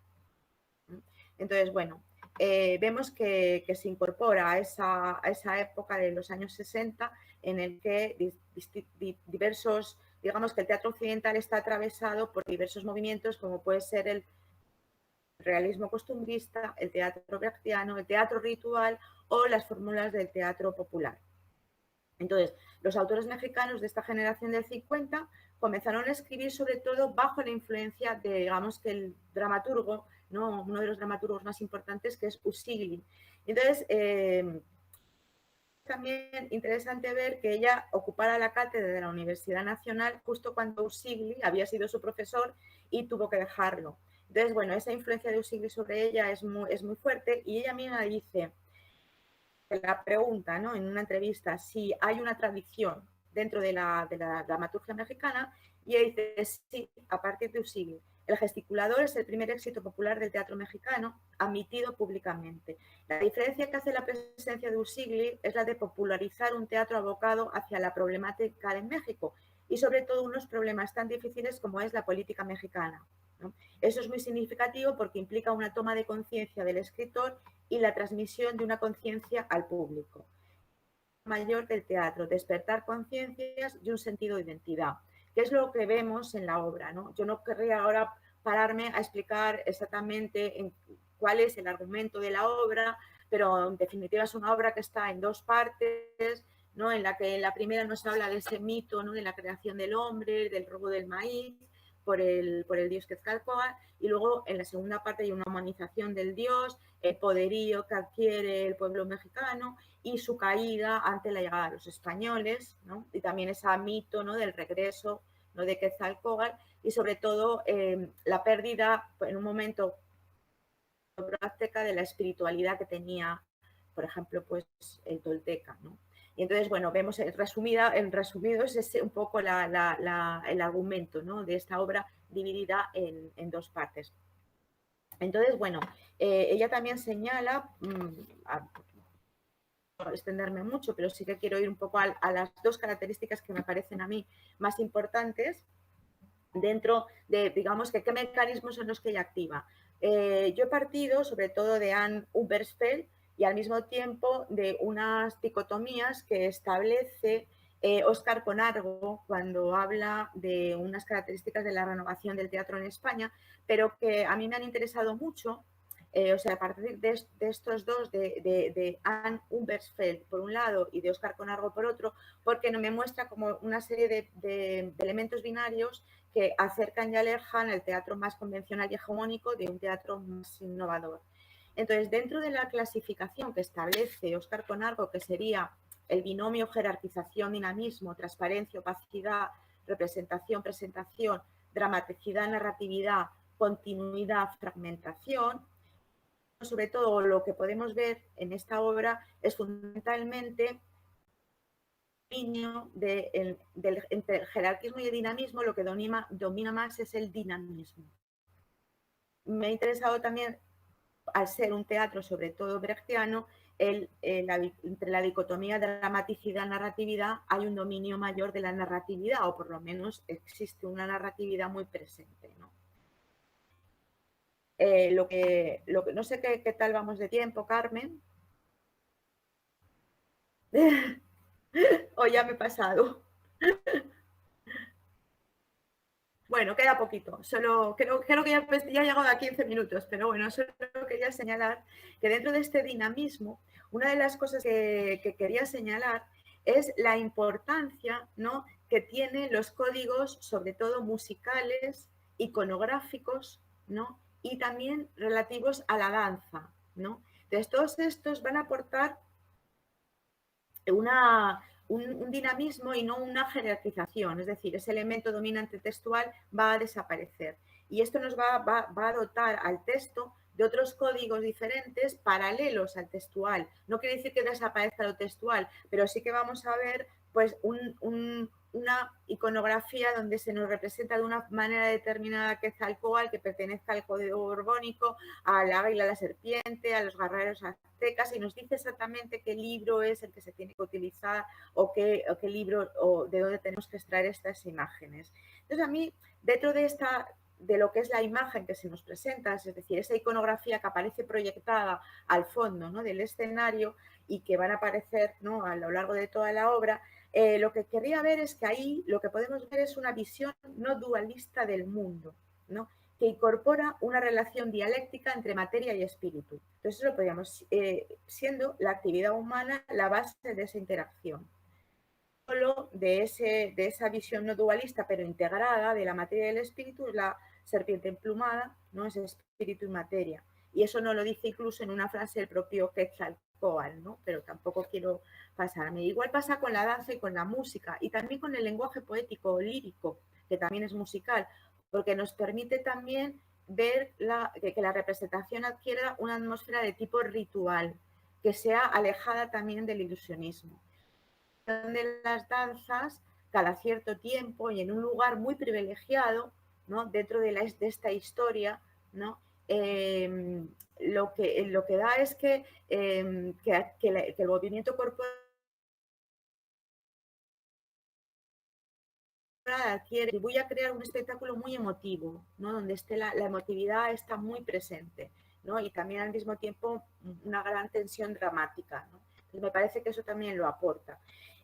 Entonces, bueno, vemos que se incorpora a esa época de los años 60 en el que diversos, digamos que el teatro occidental está atravesado por diversos movimientos como puede ser el realismo costumbrista, el teatro brechtiano, el teatro ritual o las fórmulas del teatro popular. Entonces, los autores mexicanos de esta generación del 50 comenzaron a escribir sobre todo bajo la influencia de, digamos, que el dramaturgo, ¿no? Uno de los dramaturgos más importantes, que es Usigli. Entonces, también interesante ver que ella ocupara la cátedra de la Universidad Nacional justo cuando Usigli había sido su profesor y tuvo que dejarlo. Entonces, bueno, esa influencia de Usigli sobre ella es muy fuerte y ella misma dice, la pregunta, ¿no? En una entrevista, si hay una tradición dentro de la dramaturgia mexicana, y ella dice, sí, a partir de Usigli. El gesticulador es el primer éxito popular del teatro mexicano, admitido públicamente. La diferencia que hace la presencia de Usigli es la de popularizar un teatro abocado hacia la problemática de México y sobre todo unos problemas tan difíciles como es la política mexicana, ¿no? Eso es muy significativo porque implica una toma de conciencia del escritor y la transmisión de una conciencia al público. Mayor del teatro, despertar conciencias y un sentido de identidad, que es lo que vemos en la obra, ¿no? Yo no querría ahora pararme a explicar exactamente cuál es el argumento de la obra, pero en definitiva es una obra que está en dos partes, ¿no? En la que en la primera nos habla de ese mito, ¿no? De la creación del hombre, del robo del maíz por el dios Quetzalcóatl, y luego en la segunda parte hay una humanización del dios, el poderío que adquiere el pueblo mexicano y su caída ante la llegada de los españoles, ¿no? Y también ese mito, ¿no? Del regreso, ¿no? De Quetzalcóatl y sobre todo la pérdida en un momento azteca de la espiritualidad que tenía, por ejemplo, pues el tolteca, ¿no? Y entonces, bueno, vemos en resumido es un poco el argumento, ¿no? De esta obra dividida en dos partes. Entonces, bueno, ella también señala, no extenderme mucho, pero sí que quiero ir un poco a las dos características que me parecen a mí más importantes dentro de, digamos, que qué mecanismos son los que ella activa. Yo he partido sobre todo de Anne Humbersfeld y al mismo tiempo de unas dicotomías que establece Óscar Conargo cuando habla de unas características de la renovación del teatro en España, pero que a mí me han interesado mucho. O sea, a partir de estos dos, de Anne Humbersfeld por un lado y de Óscar Conargo por otro, porque me muestra como una serie de elementos binarios que acercan y alejan el teatro más convencional y hegemónico de un teatro más innovador. Entonces, dentro de la clasificación que establece Óscar Conargo, que sería el binomio jerarquización, dinamismo, transparencia, opacidad, representación, presentación, dramaticidad, narratividad, continuidad, fragmentación, sobre todo lo que podemos ver en esta obra es fundamentalmente entre el jerarquismo y el dinamismo. Lo que domina más es el dinamismo. Me ha interesado también al ser un teatro sobre todo brechtiano, entre la dicotomía de dramaticidad-narratividad hay un dominio mayor de la narratividad, o por lo menos existe una narratividad muy presente, ¿no? No sé qué tal vamos de tiempo, Carmen. O ya me he pasado. Bueno, queda poquito. Solo creo que ya he llegado a 15 minutos, pero bueno, solo quería señalar que dentro de este dinamismo, una de las cosas que quería señalar es la importancia, ¿no?, que tienen los códigos, sobre todo musicales, iconográficos, ¿no?, y también relativos a la danza, ¿no? Entonces, todos estos van a aportar un dinamismo y no una jerarquización, es decir, ese elemento dominante textual va a desaparecer. Y esto nos va a dotar al texto de otros códigos diferentes paralelos al textual. No quiere decir que desaparezca lo textual, pero sí que vamos a ver pues una iconografía donde se nos representa de una manera determinada Quetzalcóatl, que pertenezca al código borbónico, a la águila, a la serpiente, a los guerreros aztecas, y nos dice exactamente qué libro es el que se tiene que utilizar o qué libro o de dónde tenemos que extraer estas imágenes. Entonces, a mí, dentro de lo que es la imagen que se nos presenta, es decir, esa iconografía que aparece proyectada al fondo, ¿no?, del escenario y que van a aparecer, ¿no?, a lo largo de toda la obra, lo que querría ver es que ahí lo que podemos ver es una visión no dualista del mundo, ¿no?, que incorpora una relación dialéctica entre materia y espíritu. Entonces, eso lo podríamos, siendo la actividad humana la base de esa interacción. Solo de esa visión no dualista, pero integrada de la materia y del espíritu, es la serpiente emplumada, ¿no?, es espíritu y materia. Y eso nos lo dice incluso en una frase el propio Quetzalcóatl, ¿no?, pero tampoco quiero pasarme. Igual pasa con la danza y con la música, y también con el lenguaje poético o lírico, que también es musical, porque nos permite también ver que la representación adquiera una atmósfera de tipo ritual, que sea alejada también del ilusionismo. De las danzas, cada cierto tiempo y en un lugar muy privilegiado, ¿no?, dentro de esta historia, ¿no?, lo que da es que el movimiento corporal contribuye a crear un espectáculo muy emotivo, ¿no?, donde la emotividad está muy presente, ¿no?, y también al mismo tiempo una gran tensión dramática, ¿no? Entonces, me parece que eso también lo aporta.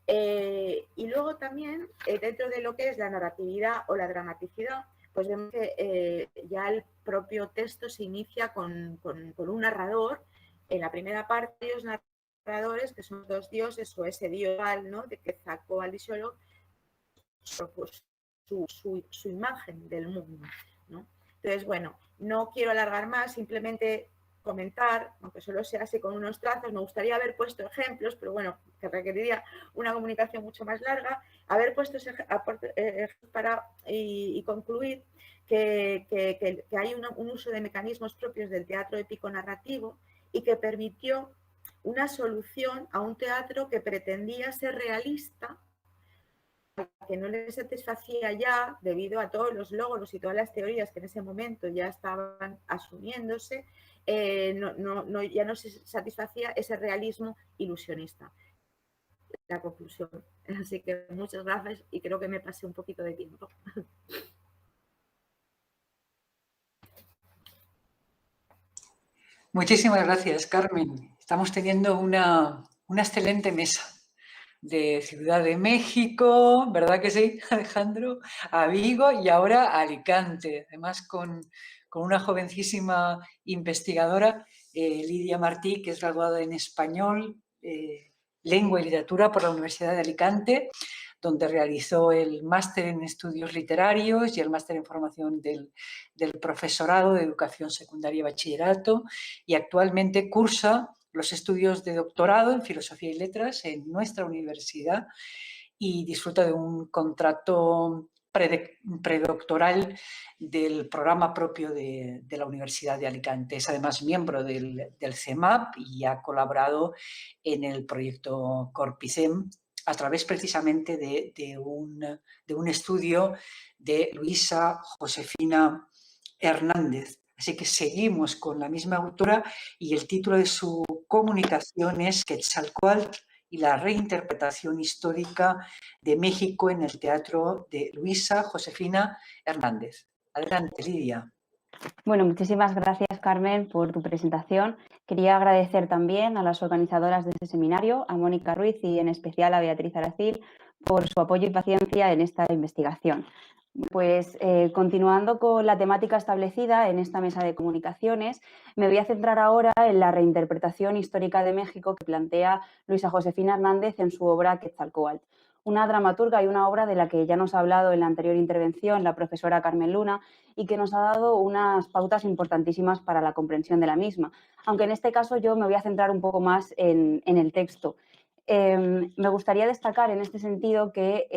Y luego también, dentro de lo que es la narratividad o la dramaticidad, pues vemos que ya el propio texto se inicia con un narrador. En la primera parte, los narradores, que son dos dioses, o ese dios, ¿no?, de Quetzalcóatl y Xolotl, pues, su imagen del mundo, ¿no? Entonces, bueno, no quiero alargar más, simplemente comentar, aunque solo sea así con unos trazos. Me gustaría haber puesto ejemplos, pero bueno, que requeriría una comunicación mucho más larga, haber puesto ejemplos para y concluir que hay un uso de mecanismos propios del teatro épico narrativo y que permitió una solución a un teatro que pretendía ser realista, que no le satisfacía ya, debido a todos los logros y todas las teorías que en ese momento ya estaban asumiéndose, ya no se satisfacía ese realismo ilusionista. La conclusión. Así que muchas gracias y creo que me pasé un poquito de tiempo. Muchísimas gracias, Carmen. Estamos teniendo una excelente mesa de Ciudad de México, ¿verdad que sí, Alejandro? A Vigo y ahora a Alicante, además con una jovencísima investigadora, Lidia Martí, que es graduada en español, lengua y literatura por la Universidad de Alicante, donde realizó el máster en estudios literarios y el máster en formación del profesorado de educación secundaria y bachillerato, y actualmente cursa los estudios de doctorado en Filosofía y Letras en nuestra universidad y disfruta de un contrato predoctoral del programa propio de la Universidad de Alicante. Es además miembro del CEMAP y ha colaborado en el proyecto Corpicem a través precisamente de un estudio de Luisa Josefina Hernández, Así que seguimos con la misma autora y el título de su comunicación es Quetzalcóatl y la reinterpretación histórica de México en el teatro de Luisa Josefina Hernández. Adelante, Lidia. Bueno, muchísimas gracias, Carmen, por tu presentación. Quería agradecer también a las organizadoras de este seminario, a Mónica Ruiz y en especial a Beatriz Aracil, por su apoyo y paciencia en esta investigación. Pues continuando con la temática establecida en esta mesa de comunicaciones, me voy a centrar ahora en la reinterpretación histórica de México que plantea Luisa Josefina Hernández en su obra Quetzalcóatl, una dramaturga y una obra de la que ya nos ha hablado en la anterior intervención la profesora Carmen Luna y que nos ha dado unas pautas importantísimas para la comprensión de la misma, aunque en este caso yo me voy a centrar un poco más en el texto. Me gustaría destacar en este sentido que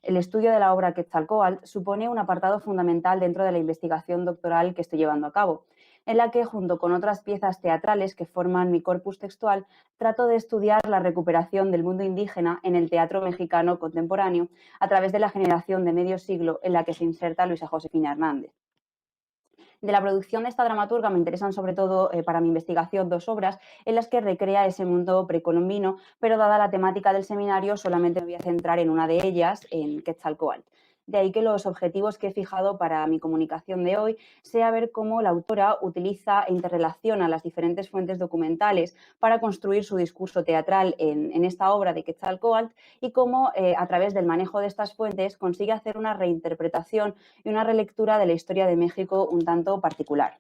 el estudio de la obra Quetzalcóatl supone un apartado fundamental dentro de la investigación doctoral que estoy llevando a cabo, en la que, junto con otras piezas teatrales que forman mi corpus textual, trato de estudiar la recuperación del mundo indígena en el teatro mexicano contemporáneo a través de la generación de medio siglo en la que se inserta Luisa Josefina Hernández. De la producción de esta dramaturga me interesan sobre todo para mi investigación dos obras en las que recrea ese mundo precolombino, pero dada la temática del seminario solamente me voy a centrar en una de ellas, en Quetzalcóatl. De ahí que los objetivos que he fijado para mi comunicación de hoy sea ver cómo la autora utiliza e interrelaciona las diferentes fuentes documentales para construir su discurso teatral en esta obra de Quetzalcóatl y cómo a través del manejo de estas fuentes consigue hacer una reinterpretación y una relectura de la historia de México un tanto particular.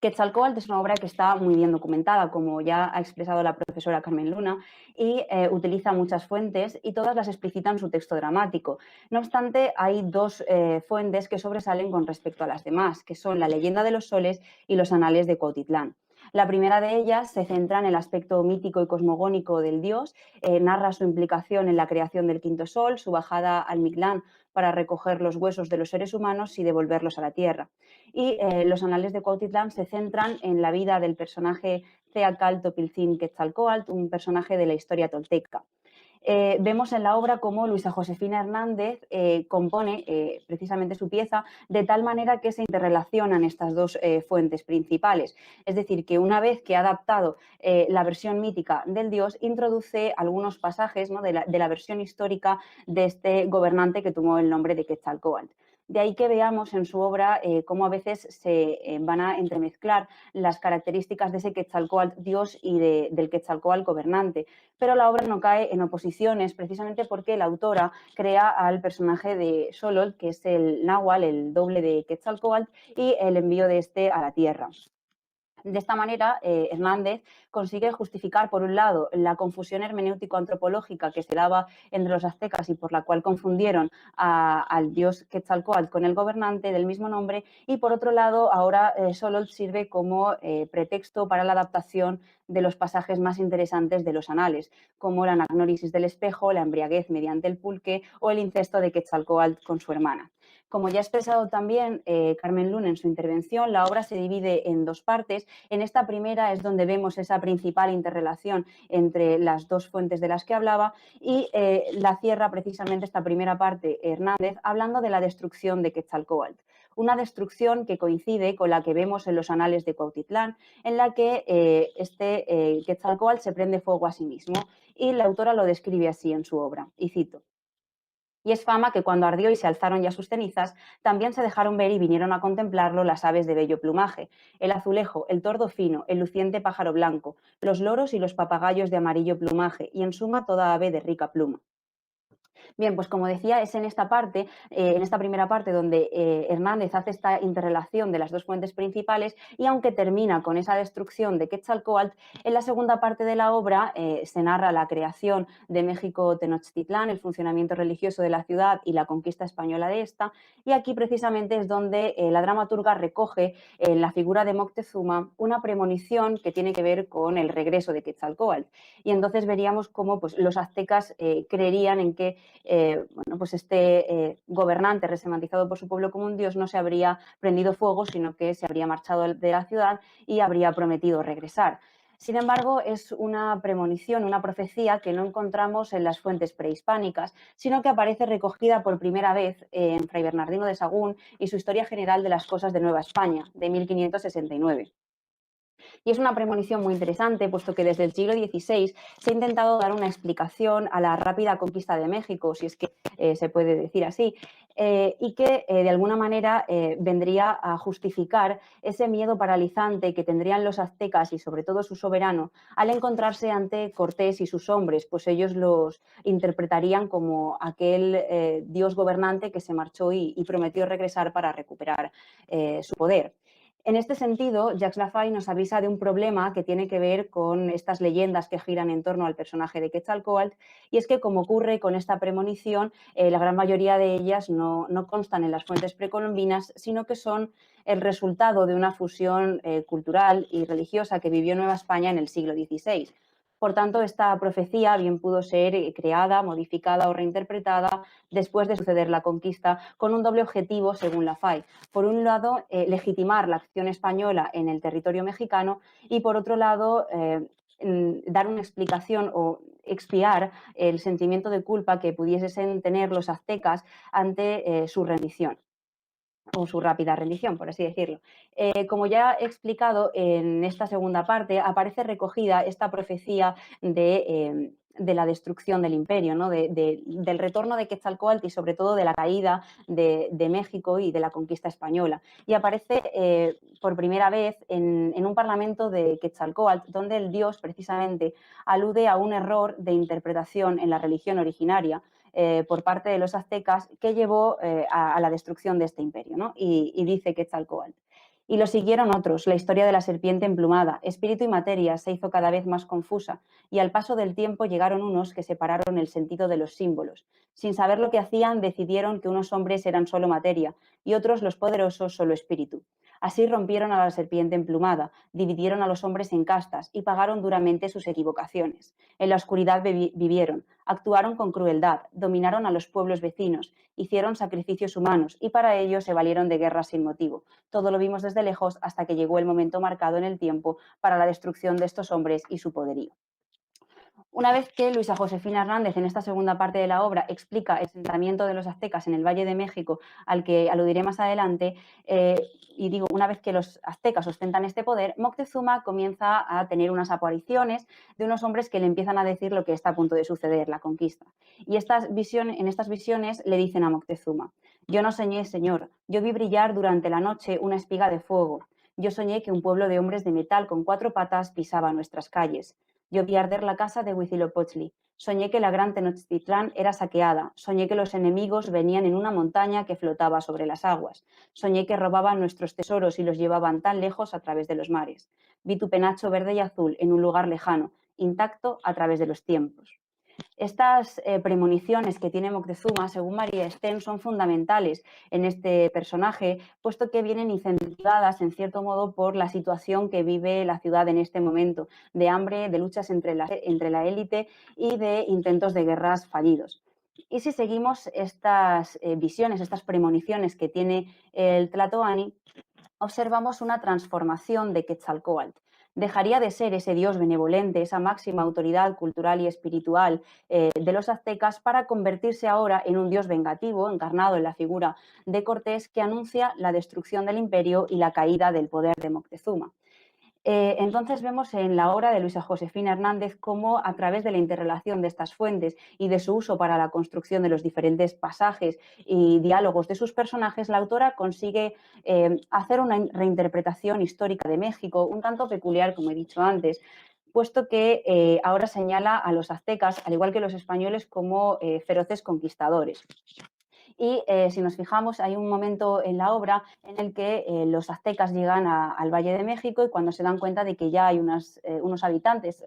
Quetzalcóatl es una obra que está muy bien documentada, como ya ha expresado la profesora Carmen Luna, y utiliza muchas fuentes y todas las explicitan su texto dramático. No obstante, hay dos fuentes que sobresalen con respecto a las demás, que son la leyenda de los soles y los anales de Cuautitlán. La primera de ellas se centra en el aspecto mítico y cosmogónico del dios, narra su implicación en la creación del quinto sol, su bajada al Mictlán para recoger los huesos de los seres humanos y devolverlos a la tierra. Y los anales de Cuautitlán se centran en la vida del personaje Teacal Topiltzin Quetzalcóatl, un personaje de la historia tolteca. Vemos en la obra cómo Luisa Josefina Hernández compone precisamente su pieza de tal manera que se interrelacionan estas dos fuentes principales. Es decir, que una vez que ha adaptado la versión mítica del dios, introduce algunos pasajes, ¿no?, de la versión histórica de este gobernante que tomó el nombre de Quetzalcóatl. De ahí que veamos en su obra cómo a veces se van a entremezclar las características de ese Quetzalcóatl dios y del Quetzalcóatl gobernante. Pero la obra no cae en oposiciones precisamente porque la autora crea al personaje de Xolotl, que es el náhuatl, el doble de Quetzalcóatl, y el envío de este a la tierra. De esta manera, Hernández consigue justificar, por un lado, la confusión hermenéutico-antropológica que se daba entre los aztecas y por la cual confundieron al dios Quetzalcóatl con el gobernante del mismo nombre, y por otro lado, ahora Xolotl sirve como pretexto para la adaptación de los pasajes más interesantes de los anales, como la anagnórisis del espejo, la embriaguez mediante el pulque o el incesto de Quetzalcóatl con su hermana. Como ya ha expresado también Carmen Luna en su intervención, la obra se divide en dos partes. En esta primera es donde vemos esa principal interrelación entre las dos fuentes de las que hablaba y la cierra precisamente esta primera parte Hernández hablando de la destrucción de Quetzalcóatl. Una destrucción que coincide con la que vemos en los anales de Cuautitlán, en la que Quetzalcóatl se prende fuego a sí mismo, y la autora lo describe así en su obra, y cito: "Y es fama que cuando ardió y se alzaron ya sus cenizas, también se dejaron ver y vinieron a contemplarlo las aves de bello plumaje, el azulejo, el tordo fino, el luciente pájaro blanco, los loros y los papagayos de amarillo plumaje, y en suma toda ave de rica pluma". Bien, pues como decía, es en esta parte, en esta primera parte, donde Hernández hace esta interrelación de las dos fuentes principales y aunque termina con esa destrucción de Quetzalcóatl, en la segunda parte de la obra se narra la creación de México Tenochtitlán, el funcionamiento religioso de la ciudad y la conquista española de esta, y aquí precisamente es donde la dramaturga recoge en la figura de Moctezuma una premonición que tiene que ver con el regreso de Quetzalcóatl. Y entonces veríamos cómo pues, los aztecas creerían en que este gobernante resemantizado por su pueblo como un dios no se habría prendido fuego, sino que se habría marchado de la ciudad y habría prometido regresar. Sin embargo, es una premonición, una profecía que no encontramos en las fuentes prehispánicas, sino que aparece recogida por primera vez en Fray Bernardino de Sahagún y su Historia General de las Cosas de Nueva España, de 1569. Y es una premonición muy interesante, puesto que desde el siglo XVI se ha intentado dar una explicación a la rápida conquista de México, si es que se puede decir así, y que de alguna manera vendría a justificar ese miedo paralizante que tendrían los aztecas y sobre todo su soberano al encontrarse ante Cortés y sus hombres, pues ellos los interpretarían como aquel dios gobernante que se marchó y prometió regresar para recuperar su poder. En este sentido, Jacques Laffay nos avisa de un problema que tiene que ver con estas leyendas que giran en torno al personaje de Quetzalcóatl, y es que, como ocurre con esta premonición, la gran mayoría de ellas no constan en las fuentes precolombinas, sino que son el resultado de una fusión cultural y religiosa que vivió Nueva España en el siglo XVI. Por tanto, esta profecía bien pudo ser creada, modificada o reinterpretada después de suceder la conquista, con un doble objetivo, según Laffay. Por un lado, legitimar la acción española en el territorio mexicano y, por otro lado, dar una explicación o expiar el sentimiento de culpa que pudiesen tener los aztecas ante su rendición, o su rápida rendición, por así decirlo. Como ya he explicado, en esta segunda parte aparece recogida esta profecía de la destrucción del imperio, ¿no? Del retorno de Quetzalcóatl y sobre todo de la caída de México y de la conquista española. Y aparece por primera vez en un parlamento de Quetzalcóatl, donde el dios precisamente alude a un error de interpretación en la religión originaria por parte de los aztecas que llevó a la destrucción de este imperio, ¿no? Y dice Quetzalcóatl. Y lo siguieron otros, la historia de la serpiente emplumada, espíritu y materia se hizo cada vez más confusa, y al paso del tiempo llegaron unos que separaron el sentido de los símbolos. Sin saber lo que hacían, decidieron que unos hombres eran solo materia, y otros, los poderosos, solo espíritu. Así rompieron a la serpiente emplumada, dividieron a los hombres en castas y pagaron duramente sus equivocaciones. En la oscuridad vivieron, actuaron con crueldad, dominaron a los pueblos vecinos, hicieron sacrificios humanos y para ello se valieron de guerras sin motivo. Todo lo vimos desde lejos hasta que llegó el momento marcado en el tiempo para la destrucción de estos hombres y su poderío. Una vez que Luisa Josefina Hernández, en esta segunda parte de la obra, explica el asentamiento de los aztecas en el Valle de México, al que aludiré más adelante, y digo, una vez que los aztecas ostentan este poder, Moctezuma comienza a tener unas apariciones de unos hombres que le empiezan a decir lo que está a punto de suceder, la conquista. Y en estas visiones le dicen a Moctezuma: yo no soñé, señor, yo vi brillar durante la noche una espiga de fuego. Yo soñé que un pueblo de hombres de metal con 4 patas pisaba nuestras calles. Yo vi arder la casa de Huitzilopochtli. Soñé que la gran Tenochtitlán era saqueada. Soñé que los enemigos venían en una montaña que flotaba sobre las aguas. Soñé que robaban nuestros tesoros y los llevaban tan lejos a través de los mares. Vi tu penacho verde y azul en un lugar lejano, intacto a través de los tiempos. Estas premoniciones que tiene Moctezuma, según María Sten, son fundamentales en este personaje, puesto que vienen incentivadas, en cierto modo, por la situación que vive la ciudad en este momento, de hambre, de luchas entre la élite y de intentos de guerras fallidos. Y si seguimos estas visiones, estas premoniciones que tiene el Tlatoani, observamos una transformación de Quetzalcóatl. Dejaría de ser ese dios benevolente, esa máxima autoridad cultural y espiritual de los aztecas, para convertirse ahora en un dios vengativo, encarnado en la figura de Cortés, que anuncia la destrucción del imperio y la caída del poder de Moctezuma. Entonces vemos en la obra de Luisa Josefina Hernández cómo, a través de la interrelación de estas fuentes y de su uso para la construcción de los diferentes pasajes y diálogos de sus personajes, la autora consigue hacer una reinterpretación histórica de México, un tanto peculiar, como he dicho antes, puesto que ahora señala a los aztecas, al igual que los españoles, como feroces conquistadores. Y si nos fijamos, hay un momento en la obra en el que los aztecas llegan al Valle de México, y cuando se dan cuenta de que ya hay unos habitantes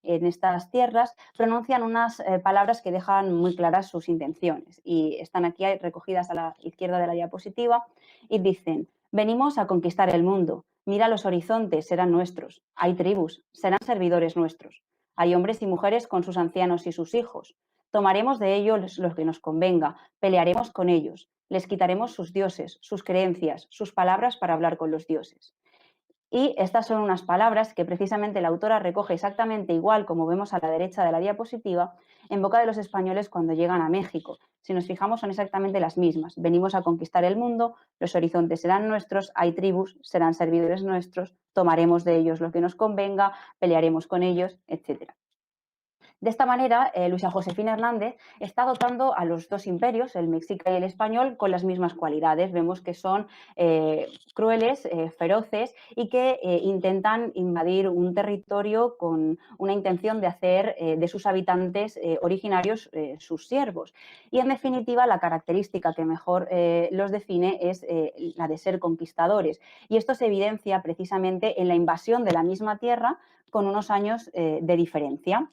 en estas tierras, pronuncian unas palabras que dejan muy claras sus intenciones. Y están aquí recogidas a la izquierda de la diapositiva, y dicen: venimos a conquistar el mundo. Mira los horizontes, serán nuestros. Hay tribus, serán servidores nuestros. Hay hombres y mujeres con sus ancianos y sus hijos. Tomaremos de ellos lo que nos convenga, pelearemos con ellos, les quitaremos sus dioses, sus creencias, sus palabras para hablar con los dioses. Y estas son unas palabras que precisamente la autora recoge exactamente igual, como vemos a la derecha de la diapositiva, en boca de los españoles cuando llegan a México. Si nos fijamos, son exactamente las mismas. Venimos a conquistar el mundo, los horizontes serán nuestros, hay tribus, serán servidores nuestros, tomaremos de ellos lo que nos convenga, pelearemos con ellos, etc. De esta manera, Luisa Josefina Hernández está dotando a los dos imperios, el mexica y el español, con las mismas cualidades. Vemos que son crueles, feroces y que intentan invadir un territorio con una intención de hacer de sus habitantes originarios sus siervos. Y en definitiva, la característica que mejor los define es la de ser conquistadores. Y esto se evidencia precisamente en la invasión de la misma tierra con unos años de diferencia.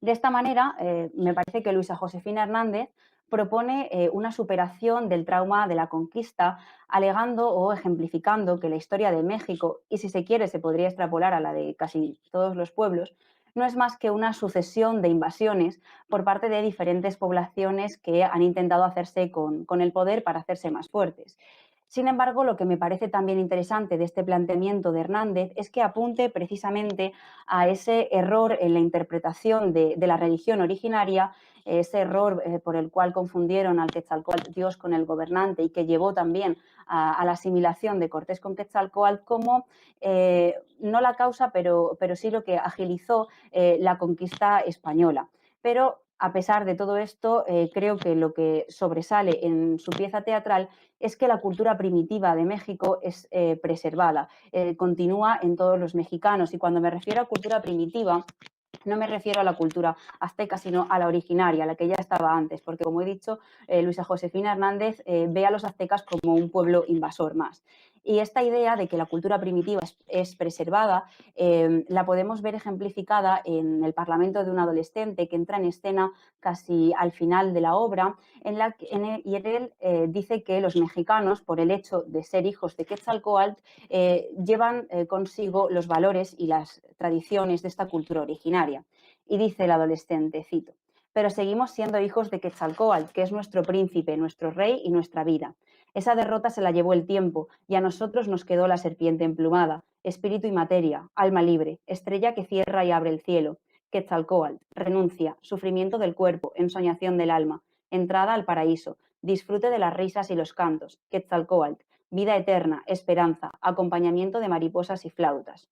De esta manera, me parece que Luisa Josefina Hernández propone una superación del trauma de la conquista, alegando o ejemplificando que la historia de México, y si se quiere se podría extrapolar a la de casi todos los pueblos, no es más que una sucesión de invasiones por parte de diferentes poblaciones que han intentado hacerse con el poder para hacerse más fuertes. Sin embargo, lo que me parece también interesante de este planteamiento de Hernández es que apunte precisamente a ese error en la interpretación de la religión originaria, ese error por el cual confundieron al Quetzalcóatl Dios con el gobernante y que llevó también a la asimilación de Cortés con Quetzalcóatl como no la causa, pero sí lo que agilizó la conquista española. Pero a pesar de todo esto, creo que lo que sobresale en su pieza teatral es que la cultura primitiva de México es preservada, continúa en todos los mexicanos. Y cuando me refiero a cultura primitiva, no me refiero a la cultura azteca, sino a la originaria, a la que ya estaba antes, porque como he dicho, Luisa Josefina Hernández ve a los aztecas como un pueblo invasor más. Y esta idea de que la cultura primitiva es preservada la podemos ver ejemplificada en el parlamento de un adolescente que entra en escena casi al final de la obra, y en él dice que los mexicanos, por el hecho de ser hijos de Quetzalcóatl, llevan consigo los valores y las tradiciones de esta cultura originaria. Y dice el adolescente, cito, pero seguimos siendo hijos de Quetzalcóatl, que es nuestro príncipe, nuestro rey y nuestra vida. Esa derrota se la llevó el tiempo y a nosotros nos quedó la serpiente emplumada, espíritu y materia, alma libre, estrella que cierra y abre el cielo. Quetzalcóatl, renuncia, sufrimiento del cuerpo, ensoñación del alma, entrada al paraíso, disfrute de las risas y los cantos. Quetzalcóatl, vida eterna, esperanza, acompañamiento de mariposas y flautas.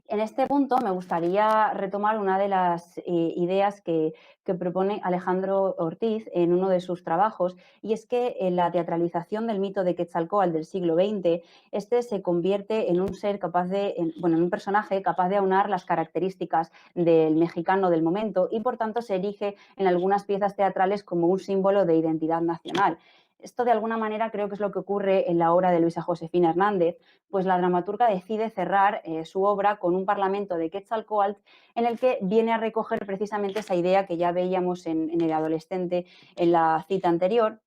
En este punto me gustaría retomar una de las ideas que propone Alejandro Ortiz en uno de sus trabajos, y es que en la teatralización del mito de Quetzalcóatl del siglo XX, este se convierte en un ser en un personaje capaz de aunar las características del mexicano del momento y por tanto se erige en algunas piezas teatrales como un símbolo de identidad nacional. Esto de alguna manera creo que es lo que ocurre en la obra de Luisa Josefina Hernández, pues la dramaturga decide cerrar su obra con un parlamento de Quetzalcóatl en el que viene a recoger precisamente esa idea que ya veíamos en el adolescente en la cita anterior.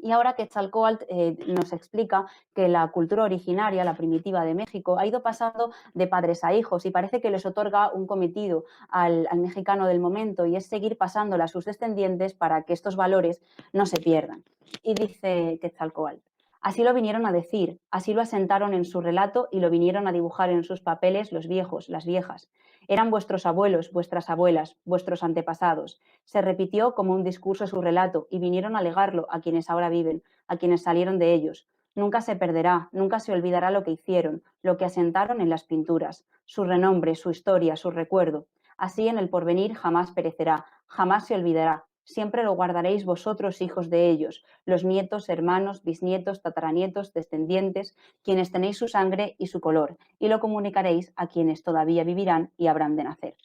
Y ahora Quetzalcóatl nos explica que la cultura originaria, la primitiva de México, ha ido pasando de padres a hijos y parece que les otorga un cometido al mexicano del momento, y es seguir pasándola a sus descendientes para que estos valores no se pierdan. Y dice Quetzalcóatl, así lo vinieron a decir, así lo asentaron en su relato y lo vinieron a dibujar en sus papeles los viejos, las viejas. Eran vuestros abuelos, vuestras abuelas, vuestros antepasados. Se repitió como un discurso su relato y vinieron a legarlo a quienes ahora viven, a quienes salieron de ellos. Nunca se perderá, nunca se olvidará lo que hicieron, lo que asentaron en las pinturas, su renombre, su historia, su recuerdo. Así en el porvenir jamás perecerá, jamás se olvidará. Siempre lo guardaréis vosotros, hijos de ellos, los nietos, hermanos, bisnietos, tataranietos, descendientes, quienes tenéis su sangre y su color, y lo comunicaréis a quienes todavía vivirán y habrán de nacer.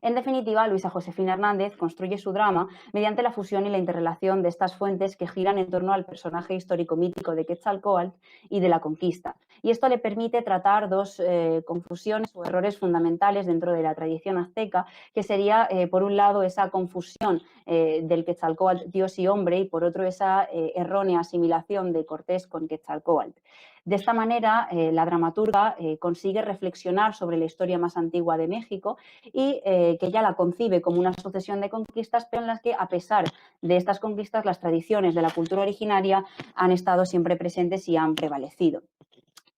En definitiva, Luisa Josefina Hernández construye su drama mediante la fusión y la interrelación de estas fuentes que giran en torno al personaje histórico mítico de Quetzalcóatl y de la conquista. Y esto le permite tratar dos confusiones o errores fundamentales dentro de la tradición azteca, que sería, por un lado, esa confusión del Quetzalcóatl Dios y hombre, y por otro, esa errónea asimilación de Cortés con Quetzalcóatl. De esta manera, la dramaturga consigue reflexionar sobre la historia más antigua de México y que ella la concibe como una sucesión de conquistas, pero en las que, a pesar de estas conquistas, las tradiciones de la cultura originaria han estado siempre presentes y han prevalecido.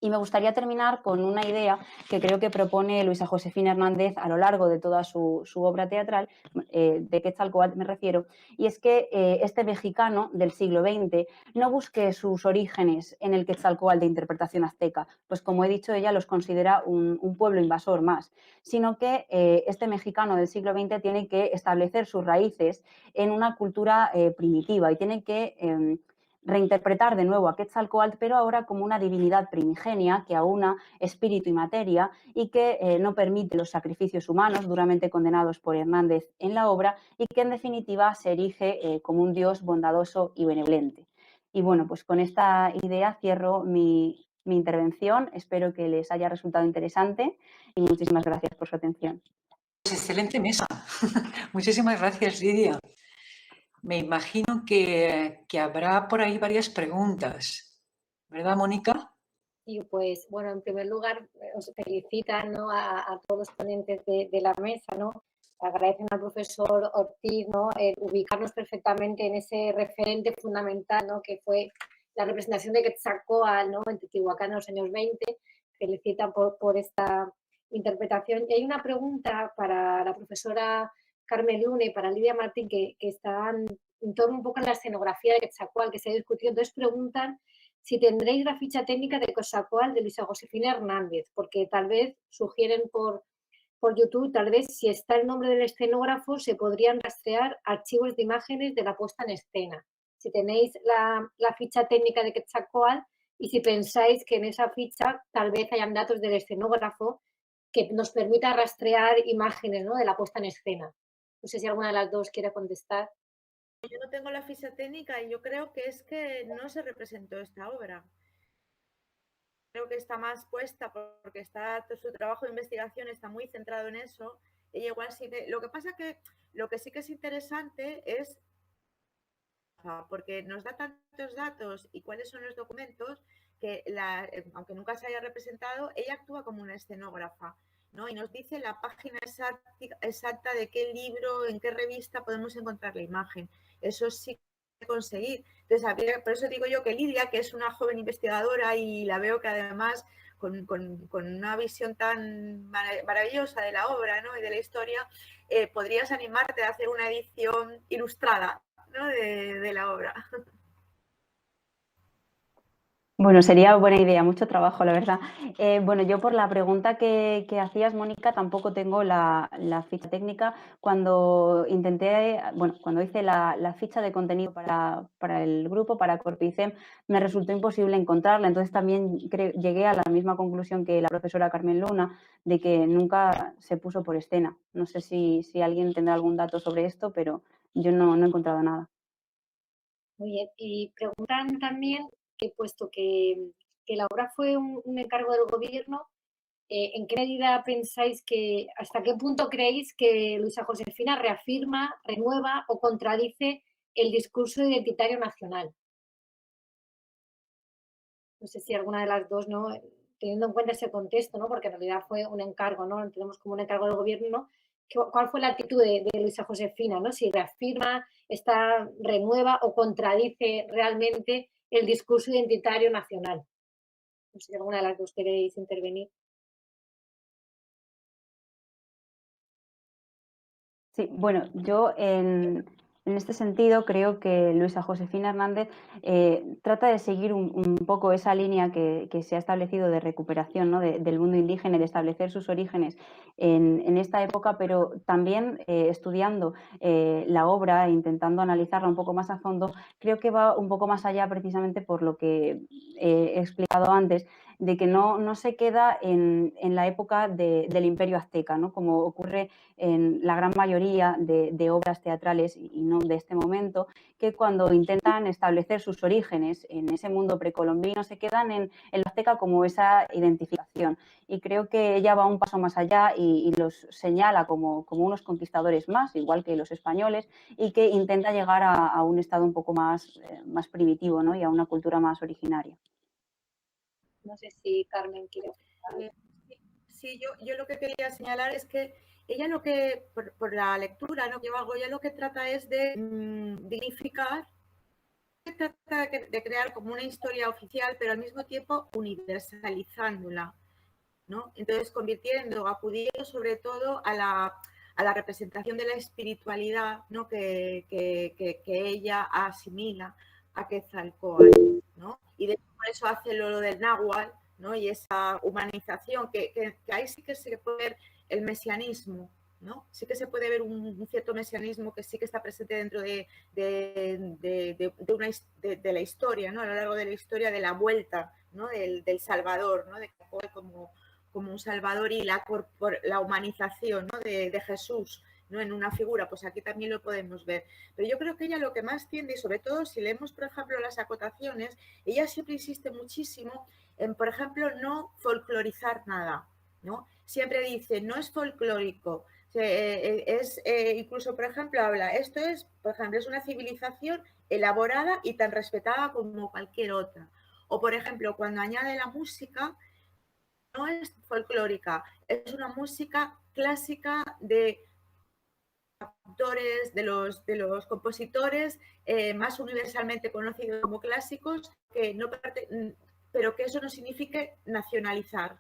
Y me gustaría terminar con una idea que creo que propone Luisa Josefina Hernández a lo largo de toda su obra teatral, de Quetzalcóatl me refiero, y es que este mexicano del siglo XX no busque sus orígenes en el Quetzalcóatl de interpretación azteca, pues como he dicho, ella los considera un pueblo invasor más, sino que este mexicano del siglo XX tiene que establecer sus raíces en una cultura primitiva y tiene que reinterpretar de nuevo a Quetzalcóatl, pero ahora como una divinidad primigenia que aúna espíritu y materia y que no permite los sacrificios humanos duramente condenados por Hernández en la obra y que en definitiva se erige como un dios bondadoso y benevolente. Y bueno, pues con esta idea cierro mi intervención. Espero que les haya resultado interesante y muchísimas gracias por su atención. Pues excelente mesa. Muchísimas gracias, Lidia. Me imagino que habrá por ahí varias preguntas, ¿verdad, Mónica? Y pues, bueno, en primer lugar, os felicitan, ¿no?, a todos los ponentes de la mesa, ¿no? Agradecen al profesor Ortiz, ¿no?, ubicarnos perfectamente en ese referente fundamental, ¿no?, que fue la representación de Quetzalcóatl, ¿no?, en Teotihuacán en los años 20. Felicitan por esta interpretación. Y hay una pregunta para la profesora Carmen Luna y para Lidia Martín que están en torno un poco a la escenografía de Quetzalcóatl que se ha discutido. Entonces preguntan si tendréis la ficha técnica de Quetzalcóatl de Luisa Josefina Hernández, porque tal vez sugieren por YouTube, tal vez si está el nombre del escenógrafo se podrían rastrear archivos de imágenes de la puesta en escena. Si tenéis la ficha técnica de Quetzalcóatl y si pensáis que en esa ficha tal vez hayan datos del escenógrafo que nos permita rastrear imágenes, ¿no?, de la puesta en escena. No sé si alguna de las dos quiere contestar. Yo no tengo la ficha técnica y yo creo que es que no se representó esta obra. Creo que está más puesta porque está su trabajo de investigación está muy centrado en eso. Ella igual sí que, lo que pasa que lo que sí que es interesante es porque nos da tantos datos y cuáles son los documentos que aunque nunca se haya representado, ella actúa como una escenógrafa, ¿no? Y nos dice la página exacta de qué libro, en qué revista podemos encontrar la imagen. Eso sí que conseguir. Entonces, por eso digo yo que Lidia, que es una joven investigadora y la veo que además con una visión tan maravillosa de la obra, ¿no?, y de la historia, podrías animarte a hacer una edición ilustrada, ¿no?, de la obra. Bueno, sería buena idea, mucho trabajo, la verdad. Bueno, yo por la pregunta que hacías, Mónica, tampoco tengo la ficha técnica. Cuando hice la ficha de contenido para el grupo, para Corpicem, me resultó imposible encontrarla. Entonces también llegué a la misma conclusión que la profesora Carmen Luna, de que nunca se puso por escena. No sé si alguien tendrá algún dato sobre esto, pero yo no he encontrado nada. Muy bien. Y preguntan también que, puesto que la obra fue un encargo del gobierno, ¿en qué medida pensáis hasta qué punto creéis que Luisa Josefina reafirma, renueva o contradice el discurso identitario nacional? No sé si alguna de las dos, ¿no?, teniendo en cuenta ese contexto, ¿no?, porque en realidad fue un encargo, ¿no?, lo entendemos como un encargo del gobierno, ¿no? ¿Cuál fue la actitud de Luisa Josefina, ¿no? Si reafirma, renueva o contradice realmente el discurso identitario nacional. No sé si alguna de las dos queréis intervenir. Sí, bueno, yo en este sentido creo que Luisa Josefina Hernández trata de seguir un poco esa línea que se ha establecido de recuperación, ¿no?, del mundo indígena y de establecer sus orígenes en esta época, pero también estudiando la obra e intentando analizarla un poco más a fondo, creo que va un poco más allá precisamente por lo que he explicado antes, de que no se queda en la época del Imperio Azteca, ¿no?, como ocurre en la gran mayoría de obras teatrales y no de este momento, que cuando intentan establecer sus orígenes en ese mundo precolombino se quedan en lo azteca como esa identificación. Y creo que ella va un paso más allá y los señala como unos conquistadores más, igual que los españoles, y que intenta llegar a un estado un poco más primitivo, ¿no?, y a una cultura más originaria. No sé si Carmen quiere. Sí, yo lo que quería señalar es que ella por la lectura, ¿no?, que yo hago, ella lo que trata es de dignificar se trata de crear como una historia oficial, pero al mismo tiempo universalizándola, ¿no? Entonces, acudiendo sobre todo a la representación de la espiritualidad, ¿no? que ella asimila a Quetzalcóatl, ¿no? Y por eso hace lo del náhuatl, ¿no? Y esa humanización, que ahí sí que se puede ver el mesianismo, ¿no? Sí que se puede ver un cierto mesianismo que sí que está presente dentro de la historia, ¿no? A lo largo de la historia de la vuelta, ¿no? del Salvador, ¿no? De como un Salvador y la humanización, ¿no? de Jesús, ¿no? En una figura, pues aquí también lo podemos ver. Pero yo creo que ella lo que más tiende, y sobre todo si leemos, por ejemplo, las acotaciones, ella siempre insiste muchísimo en, por ejemplo, no folclorizar nada, ¿no? Siempre dice, no es folclórico, incluso, por ejemplo, habla, esto es, por ejemplo, es una civilización elaborada y tan respetada como cualquier otra. O, por ejemplo, cuando añade la música, no es folclórica, es una música clásica de autores, de los compositores más universalmente conocidos como clásicos, pero que eso no signifique nacionalizar,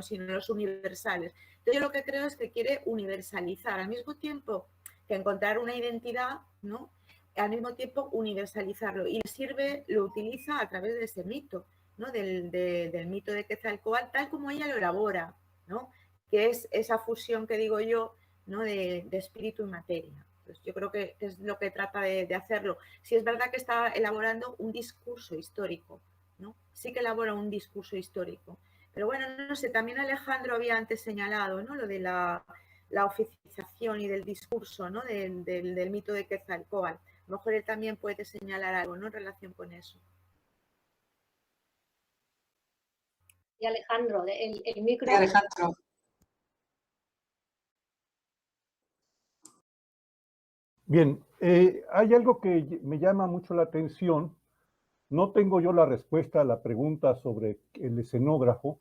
sino los universales. Entonces, yo lo que creo es que quiere universalizar, al mismo tiempo que encontrar una identidad, ¿no? Al mismo tiempo universalizarlo. Y lo utiliza a través de ese mito, ¿no? Del mito de Quetzalcóatl, tal como ella lo elabora, ¿no? Que es esa fusión que digo yo, ¿no? de espíritu y materia. Pues yo creo que es lo que trata de hacerlo. Sí es verdad que está elaborando un discurso histórico, ¿no? Sí que elabora un discurso histórico. Pero bueno, no sé, también Alejandro había antes señalado, ¿no? Lo de la oficialización y del discurso, ¿no? Del mito de Quetzalcóatl. A lo mejor él también puede señalar algo, ¿no? En relación con eso. Y Alejandro, el micro. Sí, Alejandro. Bien, hay algo que me llama mucho la atención. No tengo yo la respuesta a la pregunta sobre el escenógrafo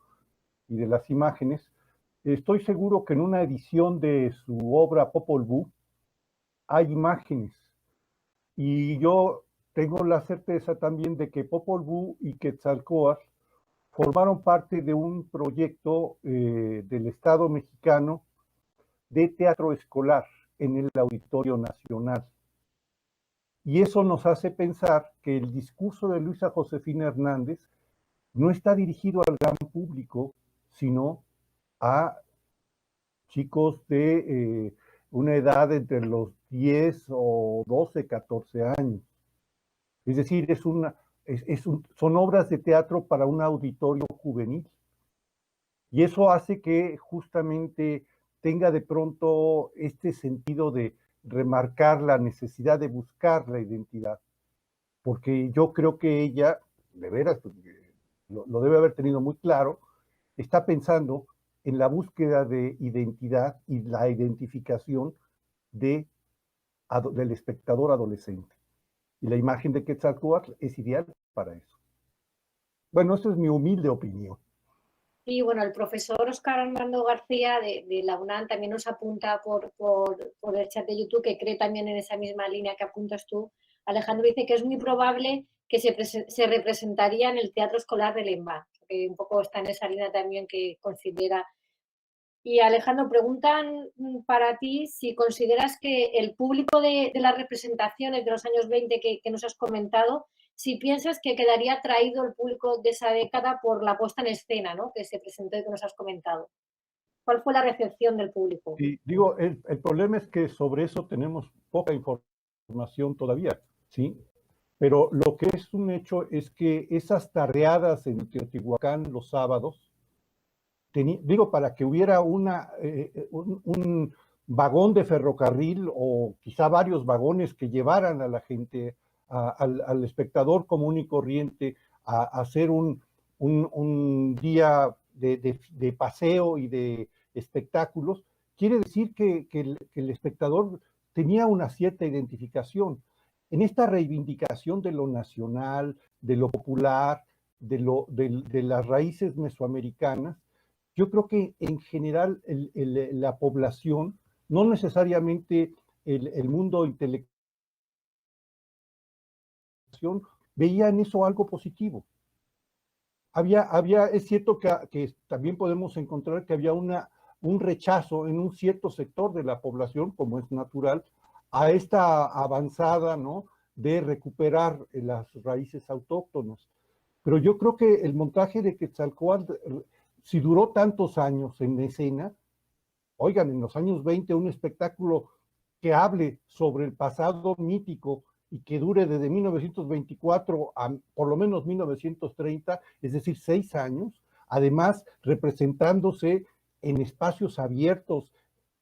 y de las imágenes. Estoy seguro que en una edición de su obra Popol Vuh hay imágenes. Y yo tengo la certeza también de que Popol Vuh y Quetzalcóatl formaron parte de un proyecto del Estado mexicano de teatro escolar en el Auditorio Nacional. Y eso nos hace pensar que el discurso de Luisa Josefina Hernández no está dirigido al gran público, sino a chicos de una edad entre los 10 o 12, 14 años. Es decir, son obras de teatro para un auditorio juvenil. Y eso hace que justamente tenga de pronto este sentido de remarcar la necesidad de buscar la identidad. Porque yo creo que ella, de veras, lo debe haber tenido muy claro, está pensando en la búsqueda de identidad y la identificación del espectador adolescente. Y la imagen de Quetzalcóatl es ideal para eso. Bueno, esa es mi humilde opinión. Y bueno, el profesor Óscar Armando García de la UNAM también nos apunta por el chat de YouTube, que cree también en esa misma línea que apuntas tú. Alejandro dice que es muy probable que se representaría en el teatro escolar de Lembán, que un poco está en esa línea también que considera. Y Alejandro, preguntan para ti si consideras que el público de las representaciones de los años 20 que nos has comentado, si piensas que quedaría atraído el público de esa década por la puesta en escena, ¿no? Que se presentó y que nos has comentado. ¿Cuál fue la recepción del público? Y digo, el problema es que sobre eso tenemos poca información todavía, ¿sí? Pero lo que es un hecho es que esas tardeadas en Teotihuacán los sábados, digo, para que hubiera un vagón de ferrocarril o quizá varios vagones que llevaran a la gente, al espectador común y corriente, a hacer un día de paseo y de espectáculos, quiere decir que el espectador tenía una cierta identificación. En esta reivindicación de lo nacional, de lo popular, de las raíces mesoamericanas, yo creo que en general la población, no necesariamente el mundo intelectual, población veía en eso algo positivo. Es cierto que también podemos encontrar que había un rechazo en un cierto sector de la población, como es natural, a esta avanzada, ¿no?, de recuperar las raíces autóctonas. Pero yo creo que el montaje de Quetzalcóatl, si duró tantos años en escena, oigan, en los años 20, un espectáculo que hable sobre el pasado mítico y que dure desde 1924 a por lo menos 1930, es decir, 6 años, además representándose en espacios abiertos,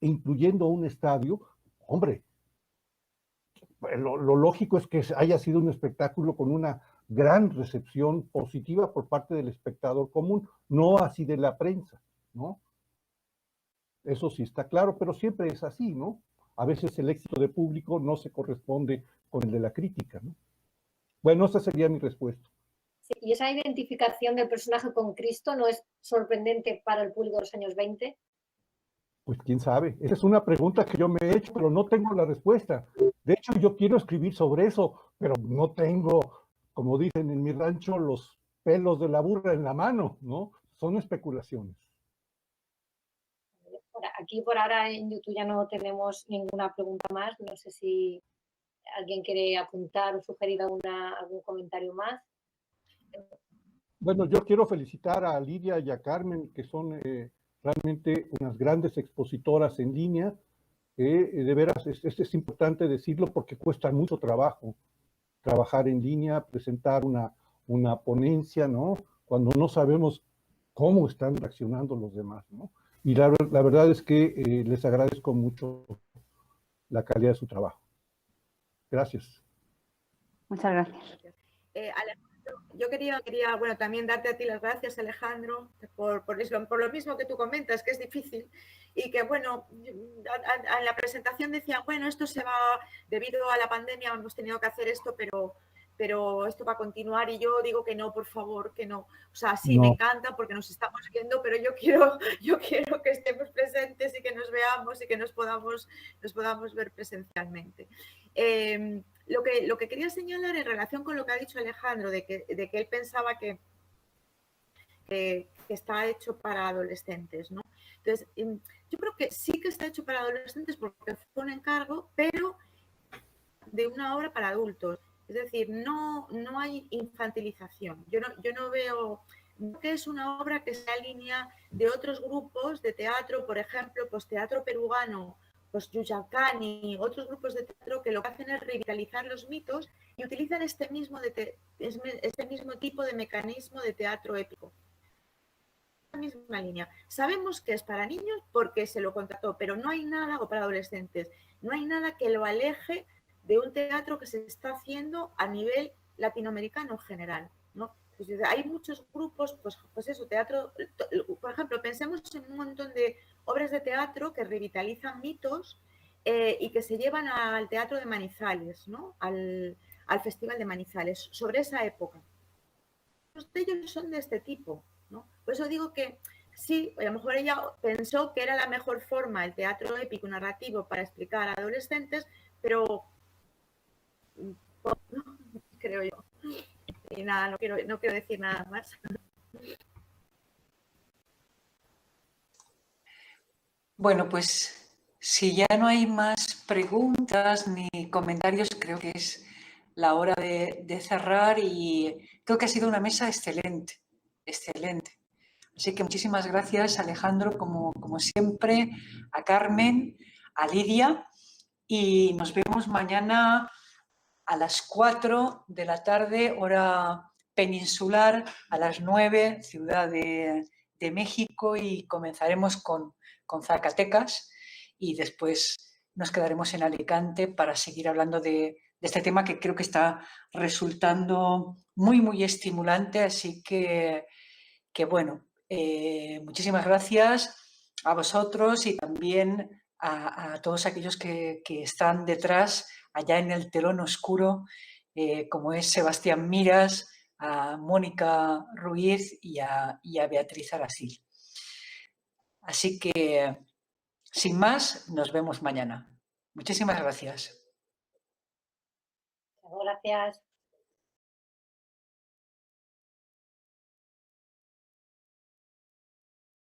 incluyendo un estadio, hombre, lo lógico es que haya sido un espectáculo con una gran recepción positiva por parte del espectador común, no así de la prensa, ¿no? Eso sí está claro, pero siempre es así, ¿no? A veces el éxito de público no se corresponde con el de la crítica, ¿no? Bueno, esa sería mi respuesta. Sí, ¿y esa identificación del personaje con Cristo no es sorprendente para el público de los años 20? Pues quién sabe. Esa es una pregunta que yo me he hecho, pero no tengo la respuesta. De hecho, yo quiero escribir sobre eso, pero no tengo, como dicen en mi rancho, los pelos de la burra en la mano, ¿no? Son especulaciones. Aquí por ahora en YouTube ya no tenemos ninguna pregunta más. No sé si alguien quiere apuntar o sugerir algún comentario más. Bueno, yo quiero felicitar a Lidia y a Carmen, que son realmente unas grandes expositoras en línea. De veras, es importante decirlo porque cuesta mucho trabajo trabajar en línea, presentar una ponencia, ¿no? Cuando no sabemos cómo están reaccionando los demás, ¿no? Y la verdad es que les agradezco mucho la calidad de su trabajo. Gracias. Muchas gracias. Alejandro, yo quería, bueno, también darte a ti las gracias, Alejandro, por lo mismo que tú comentas, que es difícil y que, bueno, en la presentación decía, bueno, esto se va, debido a la pandemia hemos tenido que hacer esto, pero esto va a continuar, y yo digo que no, por favor, que no. O sea, sí, No. me encanta porque nos estamos viendo, pero yo quiero que estemos presentes y que nos veamos y que nos podamos ver presencialmente. Lo que quería señalar en relación con lo que ha dicho Alejandro, de que él pensaba que está hecho para adolescentes, ¿no? Entonces, yo creo que sí que está hecho para adolescentes porque fue un encargo, pero de una obra para adultos. Es decir, no hay infantilización. Yo no veo que es una obra que se alinea de otros grupos de teatro, por ejemplo, pues teatro peruano, pues Yuyacani, otros grupos de teatro que lo que hacen es revitalizar los mitos y utilizan este mismo tipo de mecanismo de teatro épico. La misma línea. Sabemos que es para niños porque se lo contrató, pero no hay nada, o para adolescentes, no hay nada que lo aleje de un teatro que se está haciendo a nivel latinoamericano en general, ¿no? Pues hay muchos grupos, pues eso, teatro, por ejemplo, pensemos en un montón de obras de teatro que revitalizan mitos y que se llevan al teatro de Manizales, ¿no? Al Festival de Manizales, sobre esa época. Muchos de ellos son de este tipo, ¿no? Por eso digo que sí, a lo mejor ella pensó que era la mejor forma el teatro épico narrativo para explicar a adolescentes, pero no, creo yo. Y nada, no quiero decir nada más. Bueno, pues si ya no hay más preguntas ni comentarios, creo que es la hora de cerrar, y creo que ha sido una mesa excelente, excelente. Así que muchísimas gracias, Alejandro, como siempre, a Carmen, a Lidia, y nos vemos mañana a las 4 de la tarde, hora peninsular, a las 9, Ciudad de México, y comenzaremos con Zacatecas, y después nos quedaremos en Alicante para seguir hablando de este tema que creo que está resultando muy, muy estimulante. Así que bueno, muchísimas gracias a vosotros y también a todos aquellos que están detrás, allá en el telón oscuro, como es Sebastián Miras, a Mónica Ruiz y a Beatriz Aracil. Así que, sin más, nos vemos mañana. Muchísimas gracias. Gracias.